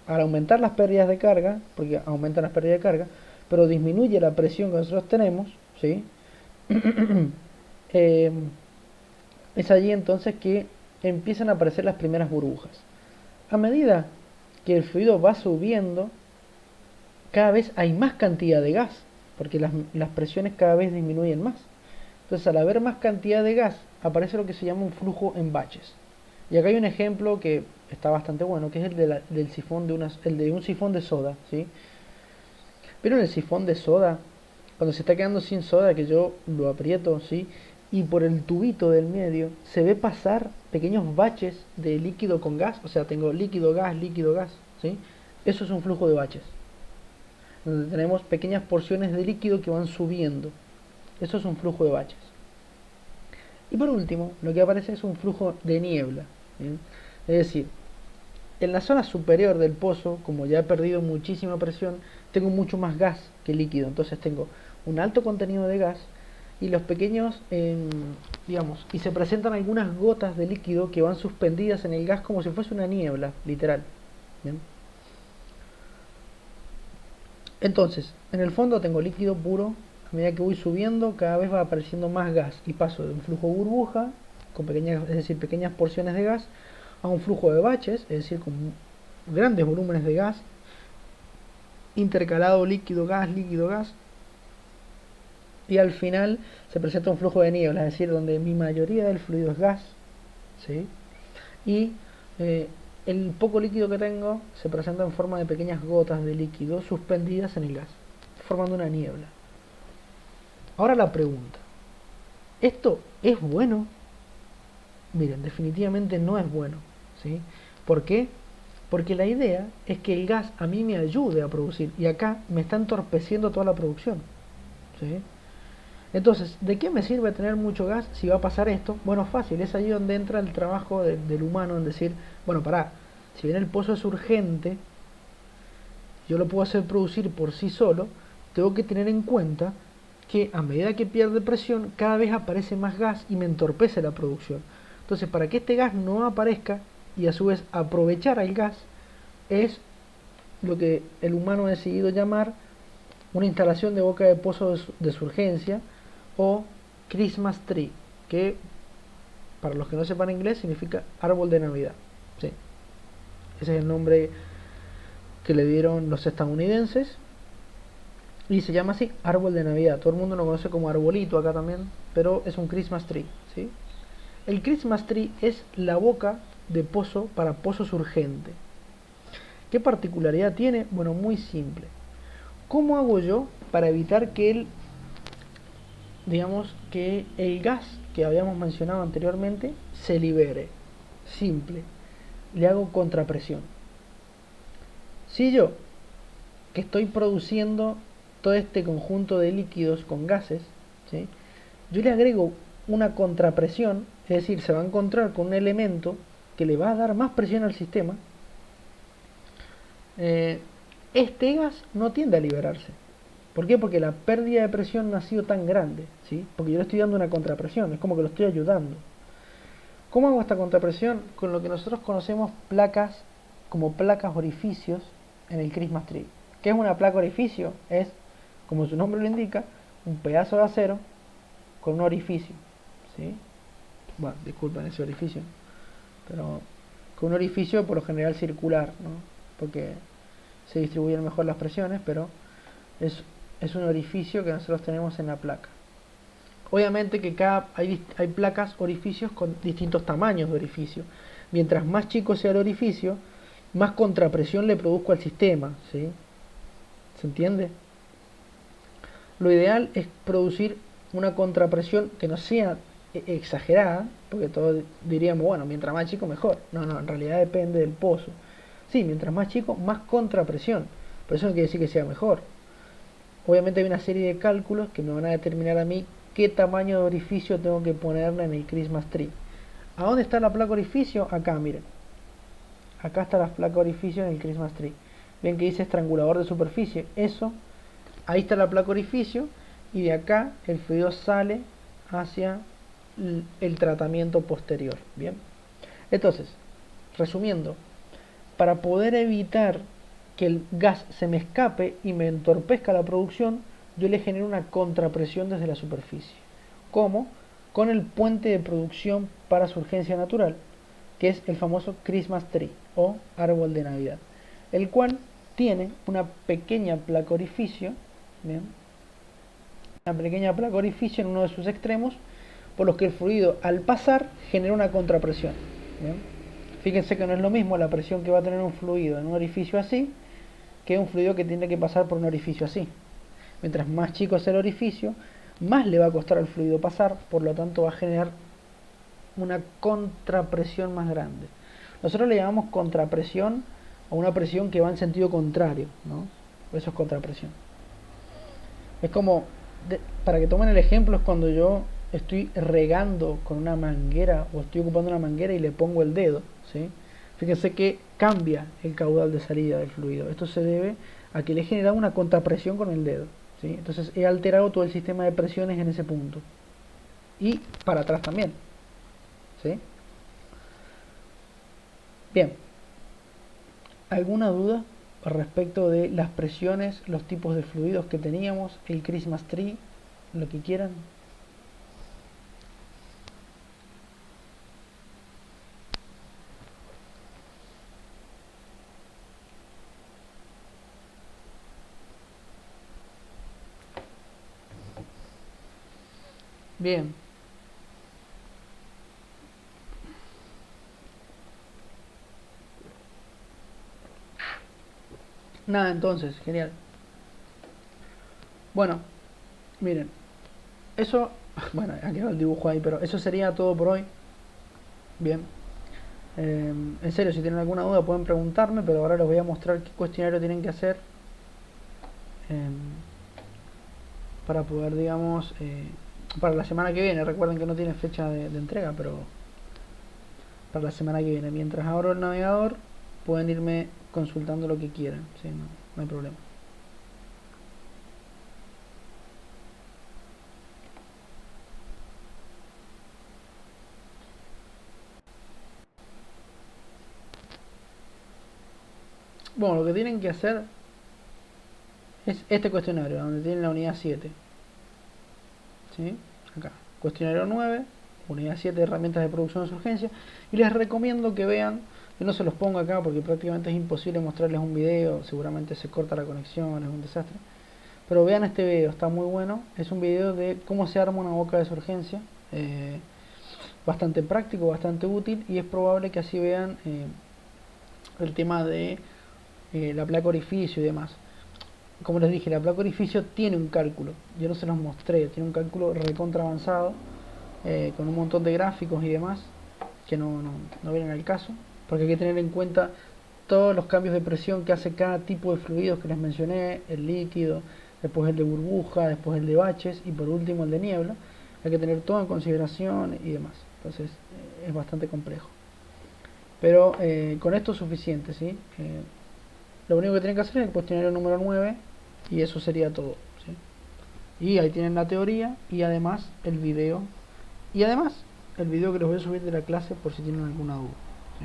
al aumentar las pérdidas de carga, porque aumentan las pérdidas de carga, pero disminuye la presión que nosotros tenemos, ¿sí? eh, es allí entonces que empiezan a aparecer las primeras burbujas. A medida que el fluido va subiendo, cada vez hay más cantidad de gas, porque las presiones cada vez disminuyen más. Entonces, al haber más cantidad de gas, aparece lo que se llama un flujo en baches. Y acá hay un ejemplo que está bastante bueno, que es del sifón el de un sifón de soda, ¿sí? Pero en el sifón de soda, cuando se está quedando sin soda, que yo lo aprieto, ¿sí? Y por el tubito del medio se ve pasar pequeños baches de líquido con gas, o sea, tengo líquido, gas, ¿sí? Eso es un flujo de baches, donde tenemos pequeñas porciones de líquido que van subiendo. Eso es un flujo de baches. Y por último, lo que aparece es un flujo de niebla, ¿bien? Es decir, en la zona superior del pozo, como ya he perdido muchísima presión, tengo mucho más gas que líquido. Entonces tengo un alto contenido de gas y los pequeños, digamos, y se presentan algunas gotas de líquido que van suspendidas en el gas como si fuese una niebla, literal. ¿Bien? Entonces, en el fondo tengo líquido puro. A medida que voy subiendo, cada vez va apareciendo más gas y paso de un flujo burbuja, con pequeñas, es decir, pequeñas porciones de gas, a un flujo de baches, es decir, con grandes volúmenes de gas, intercalado líquido-gas, y al final se presenta un flujo de niebla, es decir, donde mi mayoría del fluido es gas, ¿sí? Y el poco líquido que tengo se presenta en forma de pequeñas gotas de líquido suspendidas en el gas, formando una niebla. Ahora la pregunta, ¿esto es bueno? Miren, definitivamente no es bueno, ¿sí? ¿Por qué? Porque la idea es que el gas a mí me ayude a producir y acá me está entorpeciendo toda la producción, ¿sí? Entonces, ¿de qué me sirve tener mucho gas si va a pasar esto? Bueno, fácil, es allí donde entra el trabajo del humano en decir, bueno, pará, si bien el pozo es urgente, yo lo puedo hacer producir por sí solo, tengo que tener en cuenta que a medida que pierde presión, cada vez aparece más gas y me entorpece la producción. Entonces, para que este gas no aparezca y a su vez aprovechar al gas, es lo que el humano ha decidido llamar una instalación de boca de pozo de surgencia o Christmas tree, que para los que no sepan inglés significa árbol de Navidad. Sí, ese es el nombre que le dieron los estadounidenses y se llama así, árbol de Navidad. Todo el mundo lo conoce como arbolito acá también, pero es un Christmas tree, ¿sí? El Christmas tree es la boca de pozo para pozos urgentes. ¿Qué particularidad tiene? Bueno, muy simple. ¿Cómo hago yo para evitar que que el gas que habíamos mencionado anteriormente se libere? Simple. Le hago contrapresión. Si yo, que estoy produciendo todo este conjunto de líquidos con gases, ¿sí? Yo le agrego una contrapresión, es decir, se va a encontrar con un elemento que le va a dar más presión al sistema, este gas no tiende a liberarse. ¿Por qué? Porque la pérdida de presión no ha sido tan grande, ¿sí? Porque yo le estoy dando una contrapresión, es como que lo estoy ayudando. ¿Cómo hago esta contrapresión? Con lo que nosotros conocemos como placas orificios en el Christmas tree. ¿Qué es una placa orificio? Es, como su nombre lo indica, un pedazo de acero con un orificio, ¿sí? Bueno, disculpen ese orificio, pero con un orificio por lo general circular, ¿no? Porque se distribuyen mejor las presiones, pero es es un orificio que nosotros tenemos en la placa. Obviamente que hay placas orificios con distintos tamaños de orificio. Mientras más chico sea el orificio, más contrapresión le produzco al sistema, ¿sí? ¿Se entiende? Lo ideal es producir una contrapresión que no sea exagerada, porque todos diríamos, bueno, mientras más chico mejor. No, en realidad depende del pozo. Sí, mientras más chico, más contrapresión, pero eso no quiere decir que sea mejor. Obviamente hay una serie de cálculos que me van a determinar a mí qué tamaño de orificio tengo que ponerle en el Christmas Tree. ¿A dónde está la placa orificio? Acá, miren. Acá está la placa orificio en el Christmas Tree. Ven que dice estrangulador de superficie. Eso, ahí está la placa orificio, y de acá el fluido sale hacia el tratamiento posterior. Bien. Entonces, resumiendo, para poder evitar que el gas se me escape y me entorpezca la producción, yo le genero una contrapresión desde la superficie. ¿Cómo? Con el puente de producción para surgencia natural, que es el famoso Christmas Tree o árbol de Navidad, el cual tiene una pequeña placa orificio, ¿bien? Una pequeña placa orificio en uno de sus extremos, por los que el fluido al pasar genera una contrapresión. ¿Bien? Fíjense que no es lo mismo la presión que va a tener un fluido en un orificio así que un fluido que tiene que pasar por un orificio así. Mientras más chico es el orificio, más le va a costar al fluido pasar, por lo tanto va a generar una contrapresión más grande. Nosotros le llamamos contrapresión a una presión que va en sentido contrario, ¿no? Eso es contrapresión. Es como, para que tomen el ejemplo, es cuando yo estoy regando con una manguera o estoy ocupando una manguera y le pongo el dedo, ¿sí? Fíjense que cambia el caudal de salida del fluido. Esto se debe a que le he generado una contrapresión con el dedo, ¿sí? Entonces he alterado todo el sistema de presiones en ese punto. Y para atrás también, ¿sí? Bien. ¿Alguna duda respecto de las presiones, los tipos de fluidos que teníamos, el Christmas Tree, lo que quieran? Bien. Nada, entonces, genial. Bueno, miren, eso, bueno, ha quedado el dibujo ahí, pero eso sería todo por hoy. Bien. En serio, si tienen alguna duda pueden preguntarme, pero ahora les voy a mostrar qué cuestionario tienen que hacer para poder, digamos, para la semana que viene. Recuerden que no tiene fecha de entrega, pero para la semana que viene. Mientras abro el navegador, pueden irme consultando lo que quieran, ¿sí? No hay problema. Bueno, lo que tienen que hacer es este cuestionario, donde tienen la unidad 7. ¿Sí? Acá, cuestionario 9, unidad 7 de herramientas de producción de urgencia. Y les recomiendo que vean, yo no se los pongo acá porque prácticamente es imposible mostrarles un video, seguramente se corta la conexión, es un desastre. Pero vean este video, está muy bueno. Es un video de cómo se arma una boca de surgencia. Bastante práctico, bastante útil, y es probable que así vean el tema de la placa orificio y demás. Como les dije, la placa orificio tiene un cálculo, yo no se los mostré, tiene un cálculo recontra avanzado, con un montón de gráficos y demás, que no vienen al caso, porque hay que tener en cuenta todos los cambios de presión que hace cada tipo de fluidos que les mencioné, el líquido, después el de burbuja, después el de baches y por último el de niebla. Hay que tener todo en consideración y demás, entonces es bastante complejo. Pero con esto es suficiente, ¿sí? Lo único que tienen que hacer es el cuestionario número 9 y eso sería todo, ¿sí? Y ahí tienen la teoría y además el video. Y además el video que les voy a subir de la clase por si tienen alguna duda, ¿sí?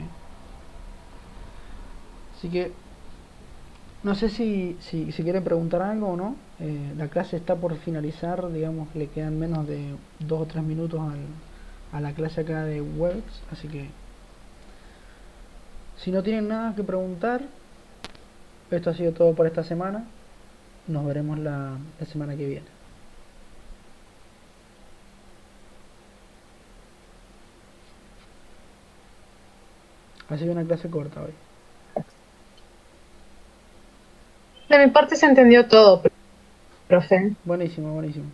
Así que no sé si quieren preguntar algo o no. La clase está por finalizar, digamos, le quedan menos de 2 o 3 minutos a la clase acá de Webex, así que si no tienen nada que preguntar, esto ha sido todo por esta semana. nos veremos la semana que viene. Ha sido una clase corta hoy. De mi parte se entendió todo, profe. Buenísimo, buenísimo.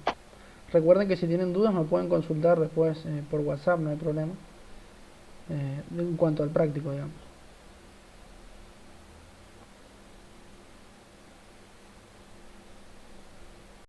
Recuerden que si tienen dudas me pueden consultar después por WhatsApp, no hay problema. En cuanto al práctico, digamos.